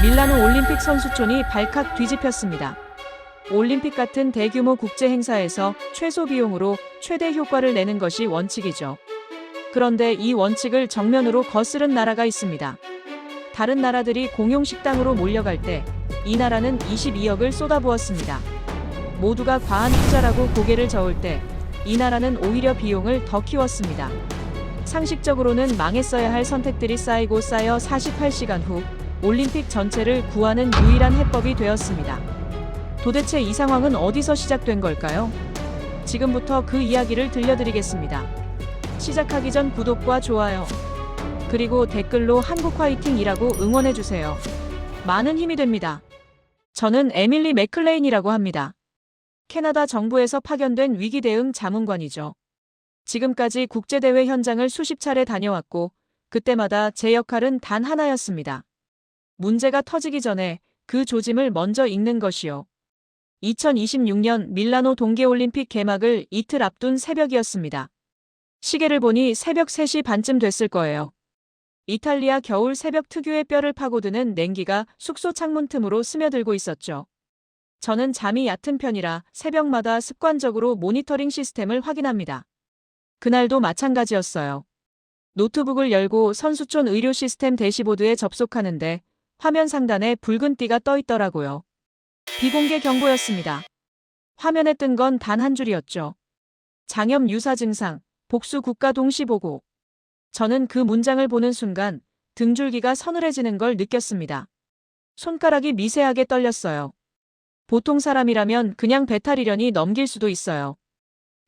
밀라노 올림픽 선수촌이 발칵 뒤집혔습니다. 올림픽 같은 대규모 국제 행사에서 최소 비용으로 최대 효과를 내는 것이 원칙이죠. 그런데 이 원칙을 정면으로 거스른 나라가 있습니다. 다른 나라들이 공용 식당으로 몰려갈 때 이 나라는 22억을 쏟아부었습니다. 모두가 과한 투자라고 고개를 저을 때 이 나라는 오히려 비용을 더 키웠습니다. 상식적으로는 망했어야 할 선택들이 쌓이고 쌓여 48시간 후 올림픽 전체를 구하는 유일한 해법이 되었습니다. 도대체 이 상황은 어디서 시작된 걸까요? 지금부터 그 이야기를 들려드리겠습니다. 시작하기 전 구독과 좋아요, 그리고 댓글로 한국 화이팅이라고 응원해주세요. 많은 힘이 됩니다. 저는 에밀리 맥클레인이라고 합니다. 캐나다 정부에서 파견된 위기 대응 자문관이죠. 지금까지 국제대회 현장을 수십 차례 다녀왔고 그때마다 제 역할은 단 하나였습니다. 문제가 터지기 전에 그 조짐을 먼저 읽는 것이요. 2026년 밀라노 동계올림픽 개막을 이틀 앞둔 새벽이었습니다. 시계를 보니 새벽 3시 반쯤 됐을 거예요. 이탈리아 겨울 새벽 특유의 뼈를 파고드는 냉기가 숙소 창문 틈으로 스며들고 있었죠. 저는 잠이 얕은 편이라 새벽마다 습관적으로 모니터링 시스템을 확인합니다. 그날도 마찬가지였어요. 노트북을 열고 선수촌 의료 시스템 대시보드에 접속하는데 화면 상단에 붉은 띠가 떠 있더라고요. 비공개 경보였습니다. 화면에 뜬 건 단 한 줄이었죠. 장염 유사 증상, 복수 국가 동시 보고. 저는 그 문장을 보는 순간 등줄기가 서늘해지는 걸 느꼈습니다. 손가락이 미세하게 떨렸어요. 보통 사람이라면 그냥 배탈이려니 넘길 수도 있어요.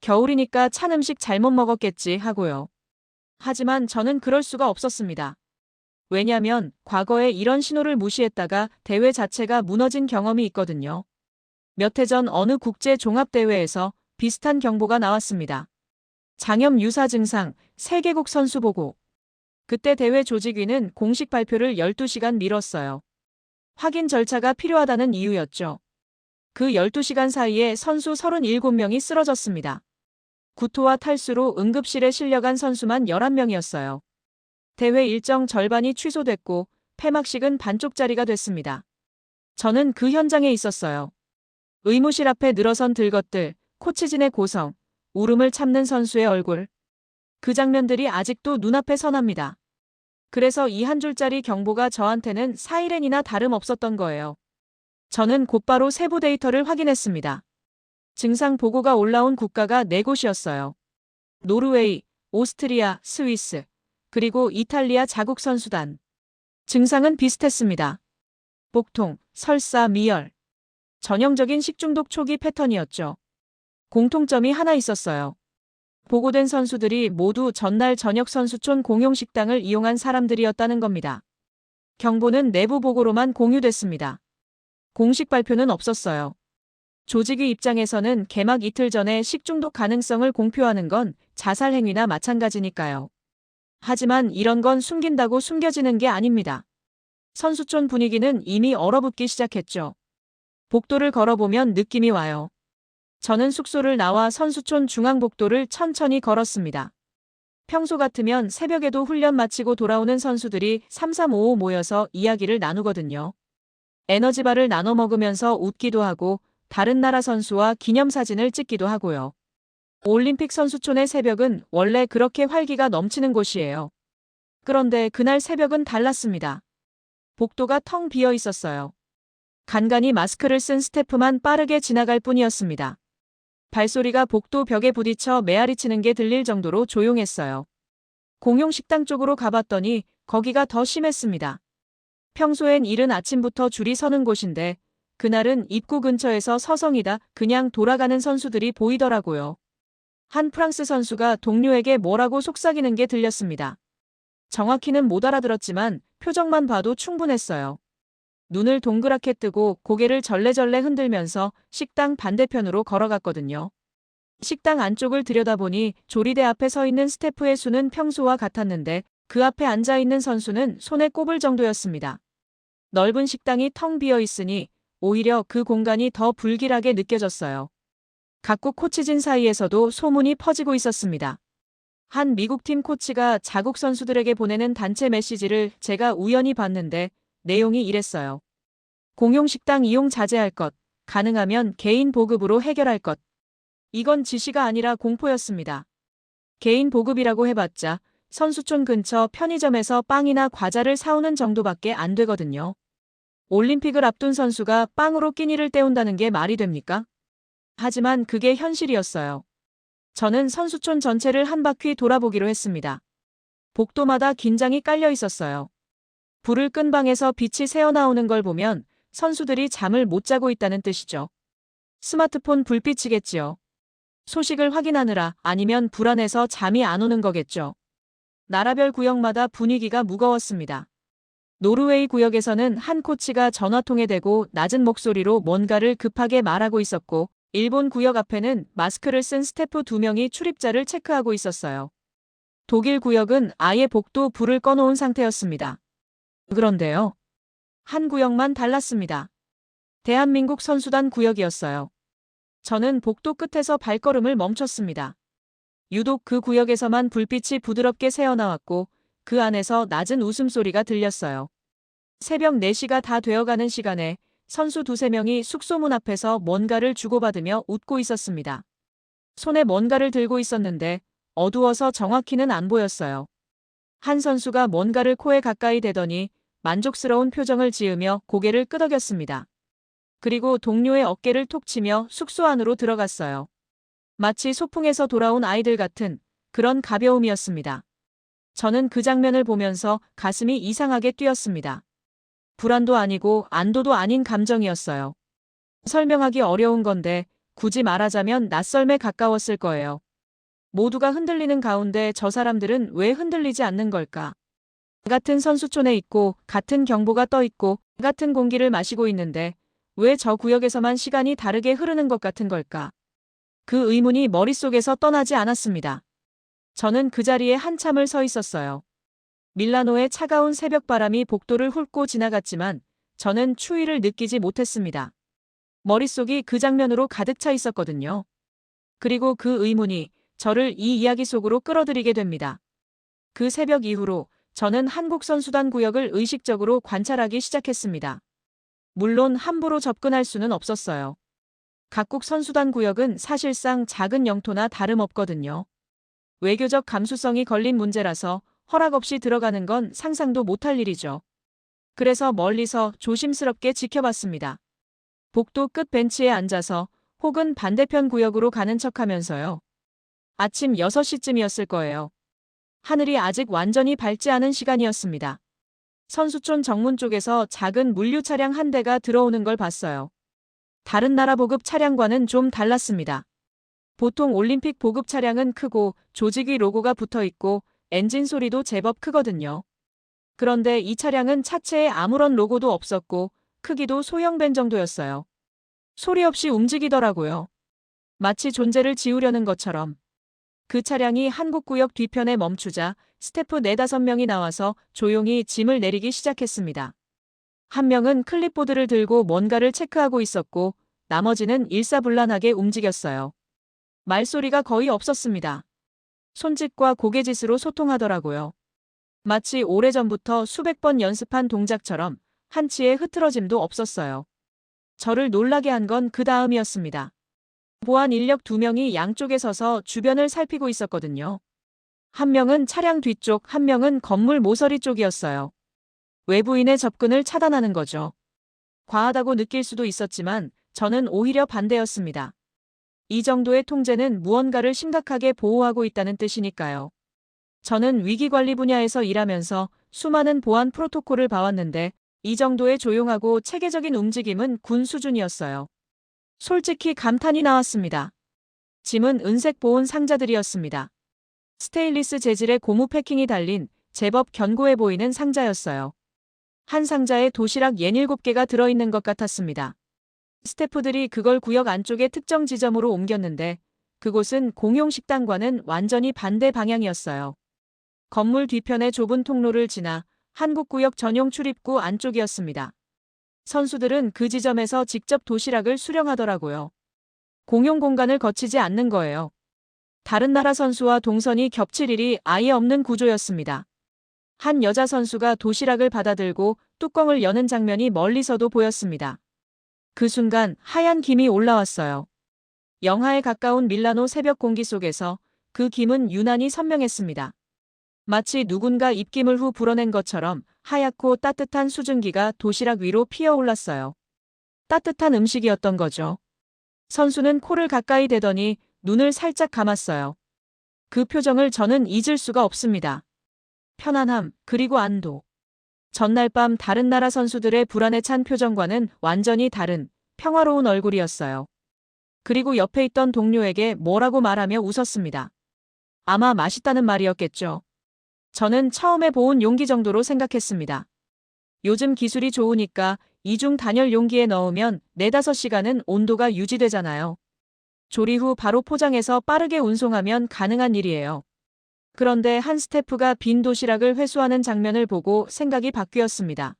겨울이니까 찬 음식 잘못 먹었겠지 하고요. 하지만 저는 그럴 수가 없었습니다. 왜냐면 과거에 이런 신호를 무시했다가 대회 자체가 무너진 경험이 있거든요. 몇 해 전 어느 국제 종합대회에서 비슷한 경보가 나왔습니다. 장염 유사 증상, 세계국 선수 보고. 그때 대회 조직위는 공식 발표를 12시간 미뤘어요. 확인 절차가 필요하다는 이유였죠. 그 12시간 사이에 선수 37명이 쓰러졌습니다. 구토와 탈수로 응급실에 실려간 선수만 11명이었어요. 대회 일정 절반이 취소됐고 폐막식은 반쪽짜리가 됐습니다. 저는 그 현장에 있었어요. 의무실 앞에 늘어선 들것들, 코치진의 고성, 울음을 참는 선수의 얼굴. 그 장면들이 아직도 눈앞에 선합니다. 그래서 이 한 줄짜리 경보가 저한테는 사이렌이나 다름없었던 거예요. 저는 곧바로 세부 데이터를 확인했습니다. 증상 보고가 올라온 국가가 4곳이었어요. 노르웨이, 오스트리아, 스위스, 그리고 이탈리아 자국 선수단. 증상은 비슷했습니다. 복통, 설사, 미열. 전형적인 식중독 초기 패턴이었죠. 공통점이 하나 있었어요. 보고된 선수들이 모두 전날 저녁 선수촌 공용 식당을 이용한 사람들이었다는 겁니다. 경보는 내부 보고로만 공유됐습니다. 공식 발표는 없었어요. 조직위 입장에서는 개막 이틀 전에 식중독 가능성을 공표하는 건 자살 행위나 마찬가지니까요. 하지만 이런 건 숨긴다고 숨겨지는 게 아닙니다. 선수촌 분위기는 이미 얼어붙기 시작했죠. 복도를 걸어보면 느낌이 와요. 저는 숙소를 나와 선수촌 중앙복도를 천천히 걸었습니다. 평소 같으면 새벽에도 훈련 마치고 돌아오는 선수들이 3355 모여서 이야기를 나누거든요. 에너지바를 나눠 먹으면서 웃기도 하고 다른 나라 선수와 기념사진을 찍기도 하고요. 올림픽 선수촌의 새벽은 원래 그렇게 활기가 넘치는 곳이에요. 그런데 그날 새벽은 달랐습니다. 복도가 텅 비어 있었어요. 간간히 마스크를 쓴 스태프만 빠르게 지나갈 뿐이었습니다. 발소리가 복도 벽에 부딪혀 메아리 치는 게 들릴 정도로 조용했어요. 공용 식당 쪽으로 가봤더니 거기가 더 심했습니다. 평소엔 이른 아침부터 줄이 서는 곳인데 그날은 입구 근처에서 서성이다 그냥 돌아가는 선수들이 보이더라고요. 한 프랑스 선수가 동료에게 뭐라고 속삭이는 게 들렸습니다. 정확히는 못 알아들었지만 표정만 봐도 충분했어요. 눈을 동그랗게 뜨고 고개를 절레절레 흔들면서 식당 반대편으로 걸어갔거든요. 식당 안쪽을 들여다보니 조리대 앞에 서 있는 스태프의 수는 평소와 같았는데 그 앞에 앉아있는 선수는 손에 꼽을 정도였습니다. 넓은 식당이 텅 비어 있으니 오히려 그 공간이 더 불길하게 느껴졌어요. 각국 코치진 사이에서도 소문이 퍼지고 있었습니다. 한 미국 팀 코치가 자국 선수들에게 보내는 단체 메시지를 제가 우연히 봤는데 내용이 이랬어요. 공용 식당 이용 자제할 것, 가능하면 개인 보급으로 해결할 것. 이건 지시가 아니라 공포였습니다. 개인 보급이라고 해봤자 선수촌 근처 편의점에서 빵이나 과자를 사오는 정도밖에 안 되거든요. 올림픽을 앞둔 선수가 빵으로 끼니를 때운다는 게 말이 됩니까? 하지만 그게 현실이었어요. 저는 선수촌 전체를 한 바퀴 돌아보기로 했습니다. 복도마다 긴장이 깔려 있었어요. 불을 끈 방에서 빛이 새어나오는 걸 보면 선수들이 잠을 못 자고 있다는 뜻이죠. 스마트폰 불빛이겠지요. 소식을 확인하느라 아니면 불안해서 잠이 안 오는 거겠죠. 나라별 구역마다 분위기가 무거웠습니다. 노르웨이 구역에서는 한 코치가 전화통에 대고 낮은 목소리로 뭔가를 급하게 말하고 있었고, 일본 구역 앞에는 마스크를 쓴 스태프 2명이 출입자를 체크하고 있었어요. 독일 구역은 아예 복도 불을 꺼놓은 상태였습니다. 그런데요. 한 구역만 달랐습니다. 대한민국 선수단 구역이었어요. 저는 복도 끝에서 발걸음을 멈췄습니다. 유독 그 구역에서만 불빛이 부드럽게 새어나왔고 그 안에서 낮은 웃음소리가 들렸어요. 새벽 4시가 다 되어가는 시간에 선수 2~3명이 숙소문 앞에서 뭔가를 주고받으며 웃고 있었습니다. 손에 뭔가를 들고 있었는데 어두워서 정확히는 안 보였어요. 한 선수가 뭔가를 코에 가까이 대더니 만족스러운 표정을 지으며 고개를 끄덕였습니다. 그리고 동료의 어깨를 톡 치며 숙소 안으로 들어갔어요. 마치 소풍에서 돌아온 아이들 같은 그런 가벼움이었습니다. 저는 그 장면을 보면서 가슴이 이상하게 뛰었습니다. 불안도 아니고 안도도 아닌 감정이었어요. 설명하기 어려운 건데 굳이 말하자면 낯설매 가까웠을 거예요. 모두가 흔들리는 가운데 저 사람들은 왜 흔들리지 않는 걸까? 같은 선수촌에 있고 같은 경보가 떠 있고 같은 공기를 마시고 있는데 왜 저 구역에서만 시간이 다르게 흐르는 것 같은 걸까? 그 의문이 머릿속에서 떠나지 않았습니다. 저는 그 자리에 한참을 서 있었어요. 밀라노의 차가운 새벽바람이 복도를 훑고 지나갔지만 저는 추위를 느끼지 못했습니다. 머릿속이 그 장면으로 가득 차 있었거든요. 그리고 그 의문이 저를 이 이야기 속으로 끌어들이게 됩니다. 그 새벽 이후로 저는 한국 선수단 구역을 의식적으로 관찰하기 시작했습니다. 물론 함부로 접근할 수는 없었어요. 각국 선수단 구역은 사실상 작은 영토나 다름없거든요. 외교적 감수성이 걸린 문제라서 허락 없이 들어가는 건 상상도 못할 일이죠. 그래서 멀리서 조심스럽게 지켜봤습니다. 복도 끝 벤치에 앉아서 혹은 반대편 구역으로 가는 척하면서요. 아침 6시쯤이었을 거예요. 하늘이 아직 완전히 밝지 않은 시간이었습니다. 선수촌 정문 쪽에서 작은 물류 차량 한 대가 들어오는 걸 봤어요. 다른 나라 보급 차량과는 좀 달랐습니다. 보통 올림픽 보급 차량은 크고 조직위 로고가 붙어 있고 엔진 소리도 제법 크거든요. 그런데 이 차량은 차체에 아무런 로고도 없었고 크기도 소형 밴 정도였어요. 소리 없이 움직이더라고요. 마치 존재를 지우려는 것처럼. 그 차량이 한국 구역 뒤편에 멈추자 스태프 4~5명이 나와서 조용히 짐을 내리기 시작했습니다. 한 명은 클립보드를 들고 뭔가를 체크하고 있었고 나머지는 일사불란하게 움직였어요. 말소리가 거의 없었습니다. 손짓과 고개짓으로 소통하더라고요. 마치 오래전부터 수백 번 연습한 동작처럼 한치의 흐트러짐도 없었어요. 저를 놀라게 한 건 그 다음이었습니다. 보안 인력 2명이 양쪽에 서서 주변을 살피고 있었거든요. 한 명은 차량 뒤쪽, 한 명은 건물 모서리 쪽이었어요. 외부인의 접근을 차단하는 거죠. 과하다고 느낄 수도 있었지만 저는 오히려 반대였습니다. 이 정도의 통제는 무언가를 심각하게 보호하고 있다는 뜻이니까요. 저는 위기관리 분야에서 일하면서 수많은 보안 프로토콜을 봐왔는데 이 정도의 조용하고 체계적인 움직임은 군 수준이었어요. 솔직히 감탄이 나왔습니다. 짐은 은색 보온 상자들이었습니다. 스테인리스 재질의 고무 패킹이 달린 제법 견고해 보이는 상자였어요. 한 상자에 도시락 67개가 들어있는 것 같았습니다. 스태프들이 그걸 구역 안쪽의 특정 지점으로 옮겼는데 그곳은 공용 식당과는 완전히 반대 방향이었어요. 건물 뒤편의 좁은 통로를 지나 한국구역 전용 출입구 안쪽이었습니다. 선수들은 그 지점에서 직접 도시락을 수령하더라고요. 공용 공간을 거치지 않는 거예요. 다른 나라 선수와 동선이 겹칠 일이 아예 없는 구조였습니다. 한 여자 선수가 도시락을 받아들고 뚜껑을 여는 장면이 멀리서도 보였습니다. 그 순간 하얀 김이 올라왔어요. 영하에 가까운 밀라노 새벽 공기 속에서 그 김은 유난히 선명했습니다. 마치 누군가 입김을 후 불어낸 것처럼 하얗고 따뜻한 수증기가 도시락 위로 피어올랐어요. 따뜻한 음식이었던 거죠. 선수는 코를 가까이 대더니 눈을 살짝 감았어요. 그 표정을 저는 잊을 수가 없습니다. 편안함, 그리고 안도. 전날 밤 다른 나라 선수들의 불안에 찬 표정과는 완전히 다른 평화로운 얼굴이었어요. 그리고 옆에 있던 동료에게 뭐라고 말하며 웃었습니다. 아마 맛있다는 말이었겠죠. 저는 처음에 보온 용기 정도로 생각했습니다. 요즘 기술이 좋으니까 이중 단열 용기에 넣으면 4~5시간은 온도가 유지되잖아요. 조리 후 바로 포장해서 빠르게 운송하면 가능한 일이에요. 그런데 한 스태프가 빈 도시락을 회수하는 장면을 보고 생각이 바뀌었습니다.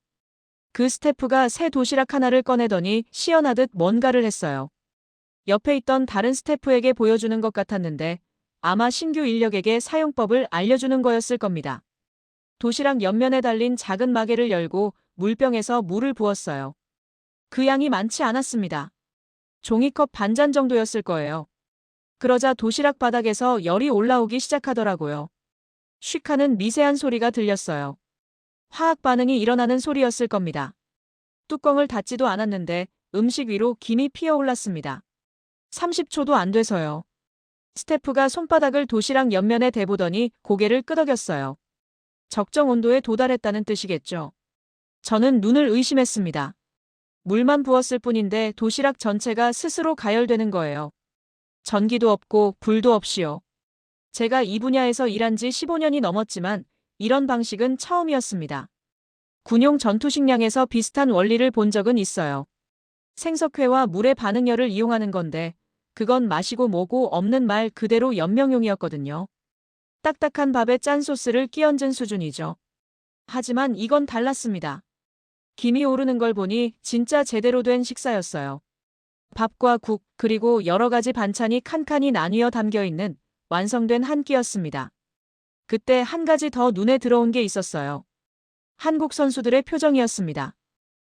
그 스태프가 새 도시락 하나를 꺼내더니 시연하듯 뭔가를 했어요. 옆에 있던 다른 스태프에게 보여주는 것 같았는데 아마 신규 인력에게 사용법을 알려주는 거였을 겁니다. 도시락 옆면에 달린 작은 마개를 열고 물병에서 물을 부었어요. 그 양이 많지 않았습니다. 종이컵 반잔 정도였을 거예요. 그러자 도시락 바닥에서 열이 올라오기 시작하더라고요. 쉭 하는 미세한 소리가 들렸어요. 화학 반응이 일어나는 소리였을 겁니다. 뚜껑을 닫지도 않았는데 음식 위로 김이 피어올랐습니다. 30초도 안 돼서요. 스태프가 손바닥을 도시락 옆면에 대보더니 고개를 끄덕였어요. 적정 온도에 도달했다는 뜻이겠죠. 저는 눈을 의심했습니다. 물만 부었을 뿐인데 도시락 전체가 스스로 가열되는 거예요. 전기도 없고 불도 없이요. 제가 이 분야에서 일한 지 15년이 넘었지만 이런 방식은 처음이었습니다. 군용 전투식량에서 비슷한 원리를 본 적은 있어요. 생석회와 물의 반응열을 이용하는 건데 그건 마시고 뭐고 없는 말 그대로 연명용이었거든요. 딱딱한 밥에 짠 소스를 끼얹은 수준이죠. 하지만 이건 달랐습니다. 김이 오르는 걸 보니 진짜 제대로 된 식사였어요. 밥과 국, 그리고 여러 가지 반찬이 칸칸이 나뉘어 담겨 있는 완성된 한 끼였습니다. 그때 한 가지 더 눈에 들어온 게 있었어요. 한국 선수들의 표정이었습니다.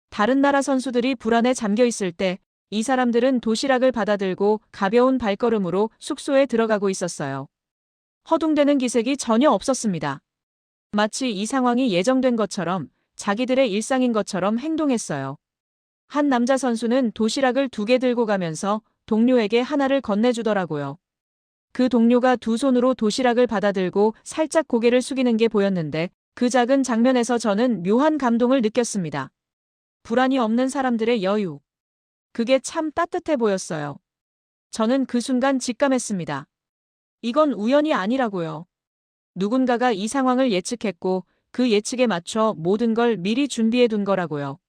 다른 나라 선수들이 불안에 잠겨 있을 때 이 사람들은 도시락을 받아들고 가벼운 발걸음으로 숙소에 들어가고 있었어요. 허둥대는 기색이 전혀 없었습니다. 마치 이 상황이 예정된 것처럼 자기들의 일상인 것처럼 행동했어요. 한 남자 선수는 도시락을 2개 들고 가면서 동료에게 하나를 건네주더라고요. 그 동료가 두 손으로 도시락을 받아들고 살짝 고개를 숙이는 게 보였는데 그 작은 장면에서 저는 묘한 감동을 느꼈습니다. 불안이 없는 사람들의 여유. 그게 참 따뜻해 보였어요. 저는 그 순간 직감했습니다. 이건 우연이 아니라고요. 누군가가 이 상황을 예측했고 그 예측에 맞춰 모든 걸 미리 준비해 둔 거라고요.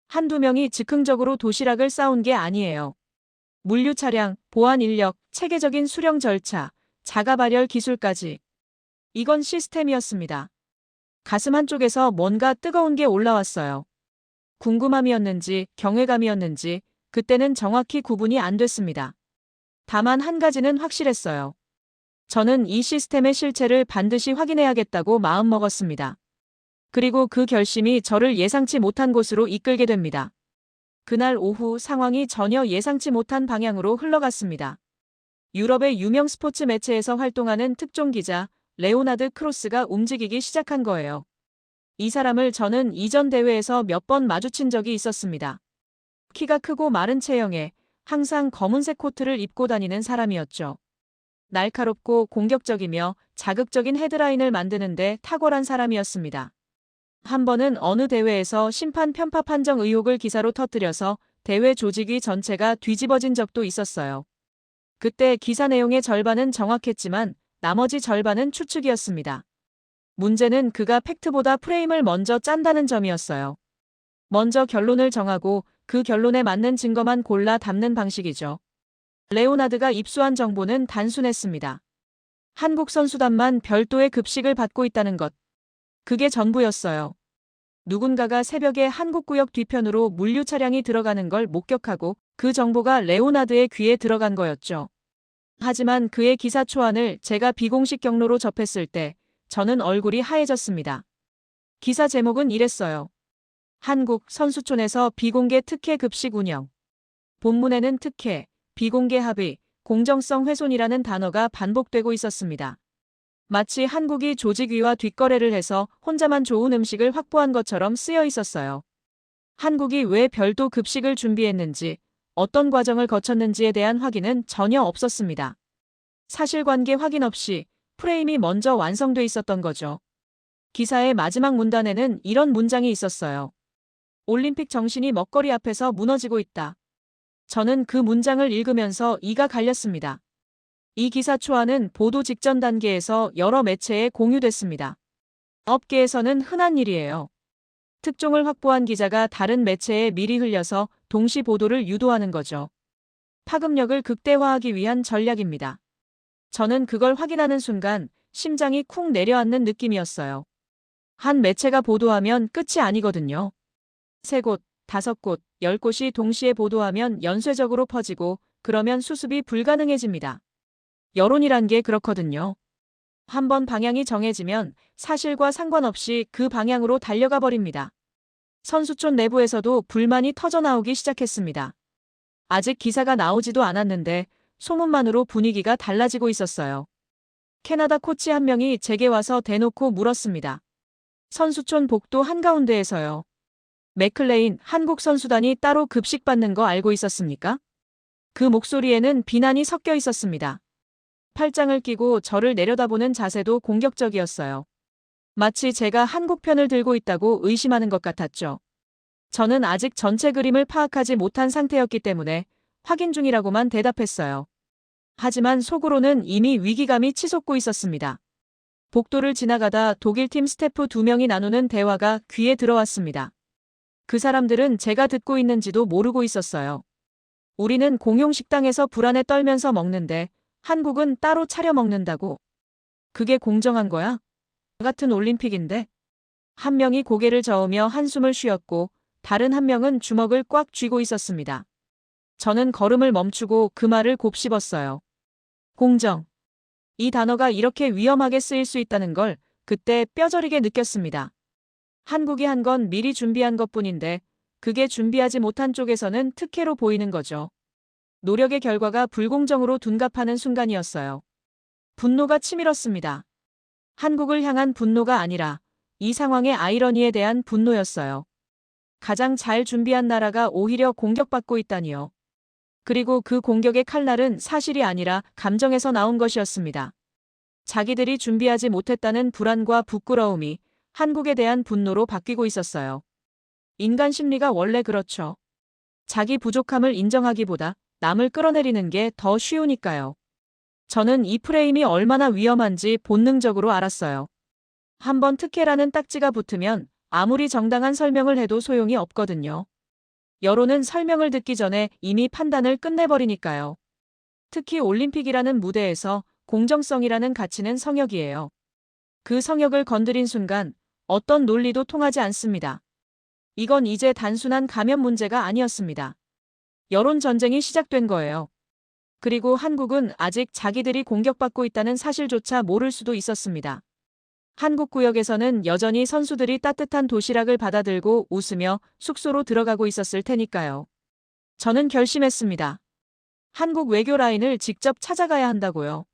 한두 명이 즉흥적으로 도시락을 싸온 게 아니에요. 물류 차량, 보안 인력, 체계적인 수령 절차, 자가 발열 기술까지. 이건 시스템이었습니다. 가슴 한쪽에서 뭔가 뜨거운 게 올라왔어요. 궁금함이었는지 경외감이었는지 그때는 정확히 구분이 안 됐습니다. 다만 한 가지는 확실했어요. 저는 이 시스템의 실체를 반드시 확인해야겠다고 마음먹었습니다. 그리고 그 결심이 저를 예상치 못한 곳으로 이끌게 됩니다. 그날 오후 상황이 전혀 예상치 못한 방향으로 흘러갔습니다. 유럽의 유명 스포츠 매체에서 활동하는 특종 기자 레오나드 크로스가 움직이기 시작한 거예요. 이 사람을 저는 이전 대회에서 몇 번 마주친 적이 있었습니다. 키가 크고 마른 체형에 항상 검은색 코트를 입고 다니는 사람이었죠. 날카롭고 공격적이며 자극적인 헤드라인을 만드는데 탁월한 사람이었습니다. 한 번은 어느 대회에서 심판 편파 판정 의혹을 기사로 터뜨려서 대회 조직위 전체가 뒤집어진 적도 있었어요. 그때 기사 내용의 절반은 정확했지만 나머지 절반은 추측이었습니다. 문제는 그가 팩트보다 프레임을 먼저 짠다는 점이었어요. 먼저 결론을 정하고 그 결론에 맞는 증거만 골라 담는 방식이죠. 레오나드가 입수한 정보는 단순했습니다. 한국 선수단만 별도의 급식을 받고 있다는 것. 그게 전부였어요. 누군가가 새벽에 한국구역 뒤편으로 물류 차량이 들어가는 걸 목격하고 그 정보가 레오나드의 귀에 들어간 거였죠. 하지만 그의 기사 초안을 제가 비공식 경로로 접했을 때 저는 얼굴이 하얘졌습니다. 기사 제목은 이랬어요. 한국 선수촌에서 비공개 특혜 급식 운영. 본문에는 특혜, 비공개 합의, 공정성 훼손이라는 단어가 반복되고 있었습니다. 마치 한국이 조직위와 뒷거래를 해서 혼자만 좋은 음식을 확보한 것처럼 쓰여 있었어요. 한국이 왜 별도 급식을 준비했는지, 어떤 과정을 거쳤는지에 대한 확인은 전혀 없었습니다. 사실관계 확인 없이 프레임이 먼저 완성돼 있었던 거죠. 기사의 마지막 문단에는 이런 문장이 있었어요. 올림픽 정신이 먹거리 앞에서 무너지고 있다. 저는 그 문장을 읽으면서 이가 갈렸습니다. 이 기사 초안은 보도 직전 단계에서 여러 매체에 공유됐습니다. 업계에서는 흔한 일이에요. 특종을 확보한 기자가 다른 매체에 미리 흘려서 동시 보도를 유도하는 거죠. 파급력을 극대화하기 위한 전략입니다. 저는 그걸 확인하는 순간 심장이 쿵 내려앉는 느낌이었어요. 한 매체가 보도하면 끝이 아니거든요. 3곳, 5곳, 10곳이 동시에 보도하면 연쇄적으로 퍼지고 그러면 수습이 불가능해집니다. 여론이란 게 그렇거든요. 한번 방향이 정해지면 사실과 상관없이 그 방향으로 달려가 버립니다. 선수촌 내부에서도 불만이 터져나오기 시작했습니다. 아직 기사가 나오지도 않았는데 소문만으로 분위기가 달라지고 있었어요. 캐나다 코치 한 명이 제게 와서 대놓고 물었습니다. 선수촌 복도 한가운데에서요. 맥클레인 한국 선수단이 따로 급식받는 거 알고 있었습니까? 그 목소리에는 비난이 섞여 있었습니다. 팔짱을 끼고 저를 내려다보는 자세도 공격적이었어요. 마치 제가 한국 편을 들고 있다고 의심하는 것 같았죠. 저는 아직 전체 그림을 파악하지 못한 상태였기 때문에 확인 중이라고만 대답했어요. 하지만 속으로는 이미 위기감이 치솟고 있었습니다. 복도를 지나가다 독일팀 스태프 2명이 나누는 대화가 귀에 들어왔습니다. 그 사람들은 제가 듣고 있는지도 모르고 있었어요. 우리는 공용 식당에서 불안에 떨면서 먹는데 한국은 따로 차려 먹는다고. 그게 공정한 거야? 같은 올림픽인데? 한 명이 고개를 저으며 한숨을 쉬었고 다른 한 명은 주먹을 꽉 쥐고 있었습니다. 저는 걸음을 멈추고 그 말을 곱씹었어요. 공정. 이 단어가 이렇게 위험하게 쓰일 수 있다는 걸 그때 뼈저리게 느꼈습니다. 한국이 한 건 미리 준비한 것뿐인데 그게 준비하지 못한 쪽에서는 특혜로 보이는 거죠. 노력의 결과가 불공정으로 둔갑하는 순간이었어요. 분노가 치밀었습니다. 한국을 향한 분노가 아니라 이 상황의 아이러니에 대한 분노였어요. 가장 잘 준비한 나라가 오히려 공격받고 있다니요. 그리고 그 공격의 칼날은 사실이 아니라 감정에서 나온 것이었습니다. 자기들이 준비하지 못했다는 불안과 부끄러움이 한국에 대한 분노로 바뀌고 있었어요. 인간 심리가 원래 그렇죠. 자기 부족함을 인정하기보다 남을 끌어내리는 게 더 쉬우니까요. 저는 이 프레임이 얼마나 위험한지 본능적으로 알았어요. 한번 특혜라는 딱지가 붙으면 아무리 정당한 설명을 해도 소용이 없거든요. 여론은 설명을 듣기 전에 이미 판단을 끝내버리니까요. 특히 올림픽이라는 무대에서 공정성이라는 가치는 성역이에요. 그 성역을 건드린 순간 어떤 논리도 통하지 않습니다. 이건 이제 단순한 감염 문제가 아니었습니다. 여론 전쟁이 시작된 거예요. 그리고 한국은 아직 자기들이 공격받고 있다는 사실조차 모를 수도 있었습니다. 한국 구역에서는 여전히 선수들이 따뜻한 도시락을 받아들고 웃으며 숙소로 들어가고 있었을 테니까요. 저는 결심했습니다. 한국 외교 라인을 직접 찾아가야 한다고요.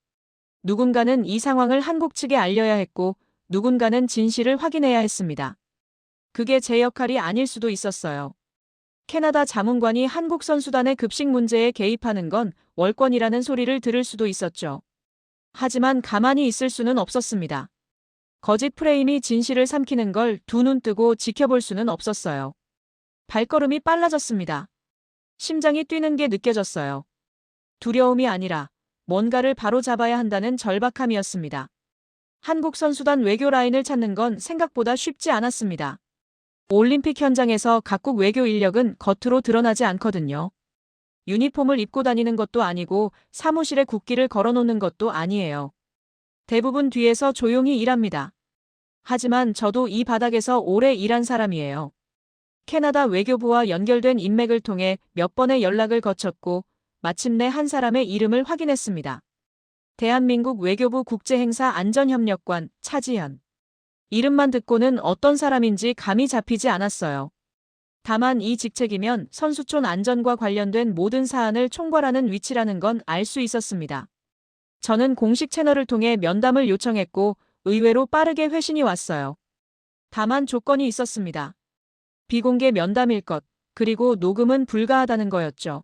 누군가는 이 상황을 한국 측에 알려야 했고 누군가는 진실을 확인해야 했습니다. 그게 제 역할이 아닐 수도 있었어요. 캐나다 자문관이 한국 선수단의 급식 문제에 개입하는 건 월권이라는 소리를 들을 수도 있었죠. 하지만 가만히 있을 수는 없었습니다. 거짓 프레임이 진실을 삼키는 걸 두 눈 뜨고 지켜볼 수는 없었어요. 발걸음이 빨라졌습니다. 심장이 뛰는 게 느껴졌어요. 두려움이 아니라 뭔가를 바로잡아야 한다는 절박함이었습니다. 한국 선수단 외교 라인을 찾는 건 생각보다 쉽지 않았습니다. 올림픽 현장에서 각국 외교 인력은 겉으로 드러나지 않거든요. 유니폼을 입고 다니는 것도 아니고 사무실에 국기를 걸어놓는 것도 아니에요. 대부분 뒤에서 조용히 일합니다. 하지만 저도 이 바닥에서 오래 일한 사람이에요. 캐나다 외교부와 연결된 인맥을 통해 몇 번의 연락을 거쳤고 마침내 한 사람의 이름을 확인했습니다. 대한민국 외교부 국제행사 안전협력관 차지현. 이름만 듣고는 어떤 사람인지 감이 잡히지 않았어요. 다만 이 직책이면 선수촌 안전과 관련된 모든 사안을 총괄하는 위치라는 건 알 수 있었습니다. 저는 공식 채널을 통해 면담을 요청했고 의외로 빠르게 회신이 왔어요. 다만 조건이 있었습니다. 비공개 면담일 것, 그리고 녹음은 불가하다는 거였죠.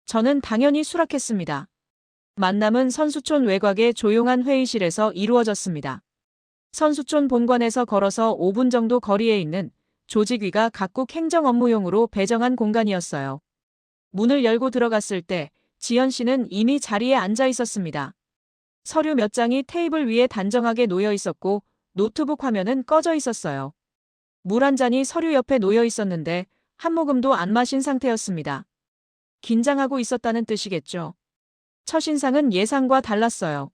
저는 당연히 수락했습니다. 만남은 선수촌 외곽의 조용한 회의실에서 이루어졌습니다. 선수촌 본관에서 걸어서 5분 정도 거리에 있는 조직위가 각국 행정 업무용으로 배정한 공간이었어요. 문을 열고 들어갔을 때 지연 씨는 이미 자리에 앉아 있었습니다. 서류 몇 장이 테이블 위에 단정하게 놓여 있었고 노트북 화면은 꺼져 있었어요. 물 한 잔이 서류 옆에 놓여 있었는데 한 모금도 안 마신 상태였습니다. 긴장하고 있었다는 뜻이겠죠. 첫인상은 예상과 달랐어요.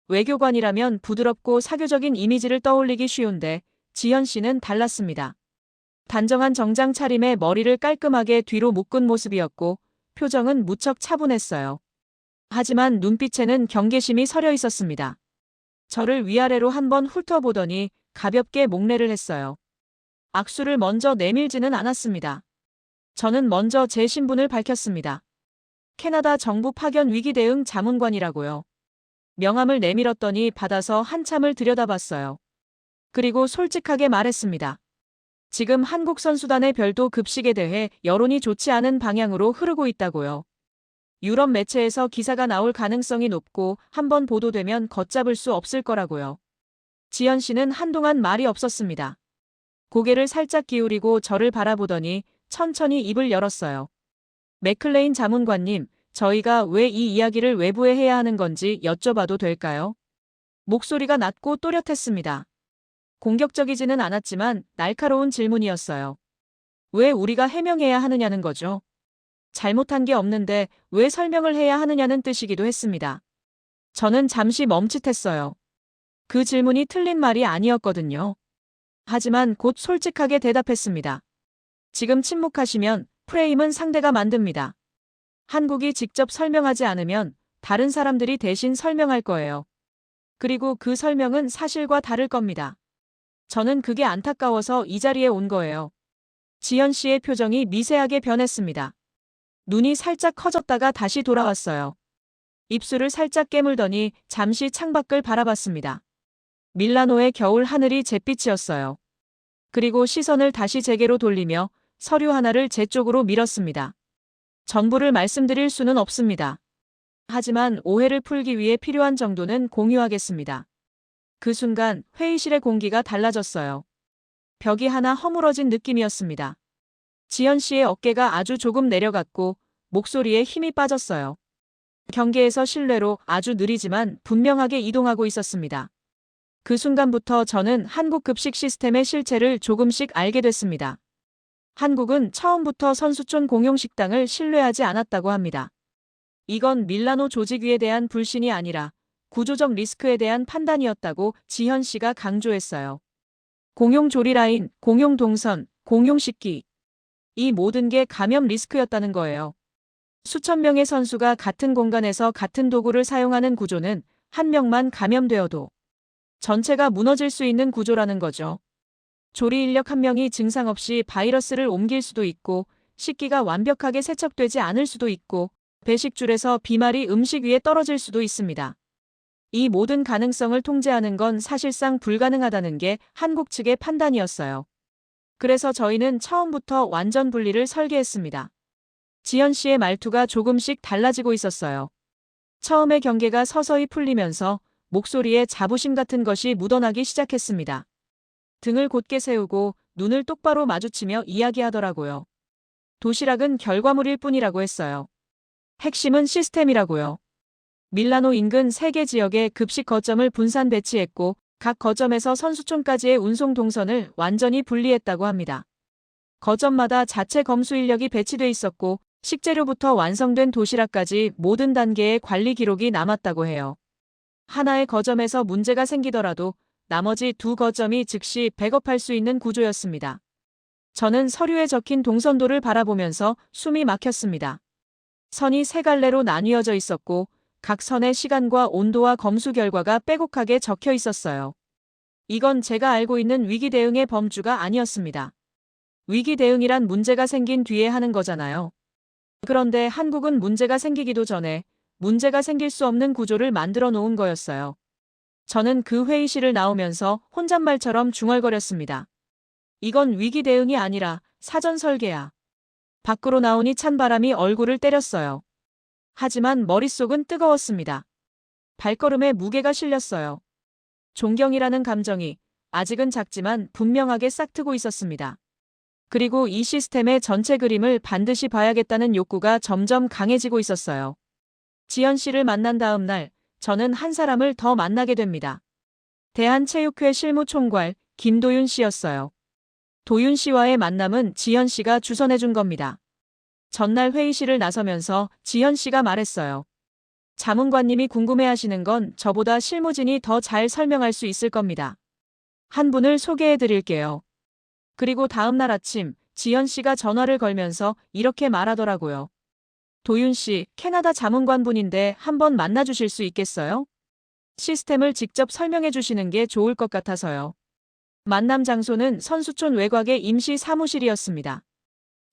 외교관이라면 부드럽고 사교적인 이미지를 떠올리기 쉬운데 지연 씨는 달랐습니다. 단정한 정장 차림에 머리를 깔끔하게 뒤로 묶은 모습이었고 표정은 무척 차분했어요. 하지만 눈빛에는 경계심이 서려 있었습니다. 저를 위아래로 한번 훑어보더니 가볍게 목례를 했어요. 악수를 먼저 내밀지는 않았습니다. 저는 먼저 제 신분을 밝혔습니다. 캐나다 정부 파견 위기 대응 자문관이라고요. 명함을 내밀었더니 받아서 한참을 들여다봤어요. 그리고 솔직하게 말했습니다. 지금 한국 선수단의 별도 급식에 대해 여론이 좋지 않은 방향으로 흐르고 있다고요. 유럽 매체에서 기사가 나올 가능성이 높고 한번 보도되면 걷잡을 수 없을 거라고요. 지연 씨는 한동안 말이 없었습니다. 고개를 살짝 기울이고 저를 바라보더니 천천히 입을 열었어요. 맥클레인 자문관님, 저희가 왜 이 이야기를 외부에 해야 하는 건지 여쭤봐도 될까요? 목소리가 낮고 또렷했습니다. 공격적이지는 않았지만 날카로운 질문이었어요. 왜 우리가 해명해야 하느냐는 거죠. 잘못한 게 없는데 왜 설명을 해야 하느냐는 뜻이기도 했습니다. 저는 잠시 멈칫했어요. 그 질문이 틀린 말이 아니었거든요. 하지만 곧 솔직하게 대답했습니다. 지금 침묵하시면 프레임은 상대가 만듭니다. 한국이 직접 설명하지 않으면 다른 사람들이 대신 설명할 거예요. 그리고 그 설명은 사실과 다를 겁니다. 저는 그게 안타까워서 이 자리에 온 거예요. 지연 씨의 표정이 미세하게 변했습니다. 눈이 살짝 커졌다가 다시 돌아왔어요. 입술을 살짝 깨물더니 잠시 창밖을 바라봤습니다. 밀라노의 겨울 하늘이 잿빛이었어요. 그리고 시선을 다시 제게로 돌리며 서류 하나를 제 쪽으로 밀었습니다. 전부를 말씀드릴 수는 없습니다. 하지만 오해를 풀기 위해 필요한 정도는 공유하겠습니다. 그 순간 회의실의 공기가 달라졌어요. 벽이 하나 허물어진 느낌이었습니다. 지연 씨의 어깨가 아주 조금 내려갔고 목소리에 힘이 빠졌어요. 경계에서 실내로 아주 느리지만 분명하게 이동하고 있었습니다. 그 순간부터 저는 한국 급식 시스템의 실체를 조금씩 알게 됐습니다. 한국은 처음부터 선수촌 공용 식당을 신뢰하지 않았다고 합니다. 이건 밀라노 조직위에 대한 불신이 아니라 구조적 리스크에 대한 판단이었다고 지현 씨가 강조했어요. 공용 조리라인, 공용 동선, 공용 식기. 이 모든 게 감염 리스크였다는 거예요. 수천 명의 선수가 같은 공간에서 같은 도구를 사용하는 구조는 한 명만 감염되어도 전체가 무너질 수 있는 구조라는 거죠. 조리 인력 한 명이 증상 없이 바이러스를 옮길 수도 있고 식기가 완벽하게 세척되지 않을 수도 있고 배식줄에서 비말이 음식 위에 떨어질 수도 있습니다. 이 모든 가능성을 통제하는 건 사실상 불가능하다는 게 한국 측의 판단이었어요. 그래서 저희는 처음부터 완전 분리를 설계했습니다. 지연 씨의 말투가 조금씩 달라지고 있었어요. 처음에 경계가 서서히 풀리면서 목소리에 자부심 같은 것이 묻어나기 시작했습니다. 등을 곧게 세우고 눈을 똑바로 마주치며 이야기하더라고요. 도시락은 결과물일 뿐이라고 했어요. 핵심은 시스템이라고요. 밀라노 인근 3개 지역에 급식 거점을 분산 배치했고 각 거점에서 선수촌까지의 운송 동선을 완전히 분리했다고 합니다. 거점마다 자체 검수 인력이 배치돼 있었고 식재료부터 완성된 도시락까지 모든 단계의 관리 기록이 남았다고 해요. 하나의 거점에서 문제가 생기더라도 나머지 2거점이 즉시 백업할 수 있는 구조였습니다. 저는 서류에 적힌 동선도를 바라보면서 숨이 막혔습니다. 선이 3갈래로 나뉘어져 있었고 각 선의 시간과 온도와 검수 결과가 빼곡하게 적혀 있었어요. 이건 제가 알고 있는 위기 대응의 범주가 아니었습니다. 위기 대응이란 문제가 생긴 뒤에 하는 거잖아요. 그런데 한국은 문제가 생기기도 전에 문제가 생길 수 없는 구조를 만들어 놓은 거였어요. 저는 그 회의실을 나오면서 혼잣말처럼 중얼거렸습니다. 이건 위기 대응이 아니라 사전 설계야. 밖으로 나오니 찬바람이 얼굴을 때렸어요. 하지만 머릿속은 뜨거웠습니다. 발걸음에 무게가 실렸어요. 존경이라는 감정이 아직은 작지만 분명하게 싹트고 있었습니다. 그리고 이 시스템의 전체 그림을 반드시 봐야겠다는 욕구가 점점 강해지고 있었어요. 지연 씨를 만난 다음 날, 저는 한 사람을 더 만나게 됩니다. 대한체육회 실무총괄 김도윤 씨였어요. 도윤 씨와의 만남은 지연 씨가 주선해준 겁니다. 전날 회의실을 나서면서 지연 씨가 말했어요. 자문관님이 궁금해하시는 건 저보다 실무진이 더 잘 설명할 수 있을 겁니다. 한 분을 소개해 드릴게요. 그리고 다음 날 아침 지연 씨가 전화를 걸면서 이렇게 말하더라고요. 도윤 씨, 캐나다 자문관 분인데 한번 만나 주실 수 있겠어요? 시스템을 직접 설명해 주시는 게 좋을 것 같아서요. 만남 장소는 선수촌 외곽의 임시 사무실이었습니다.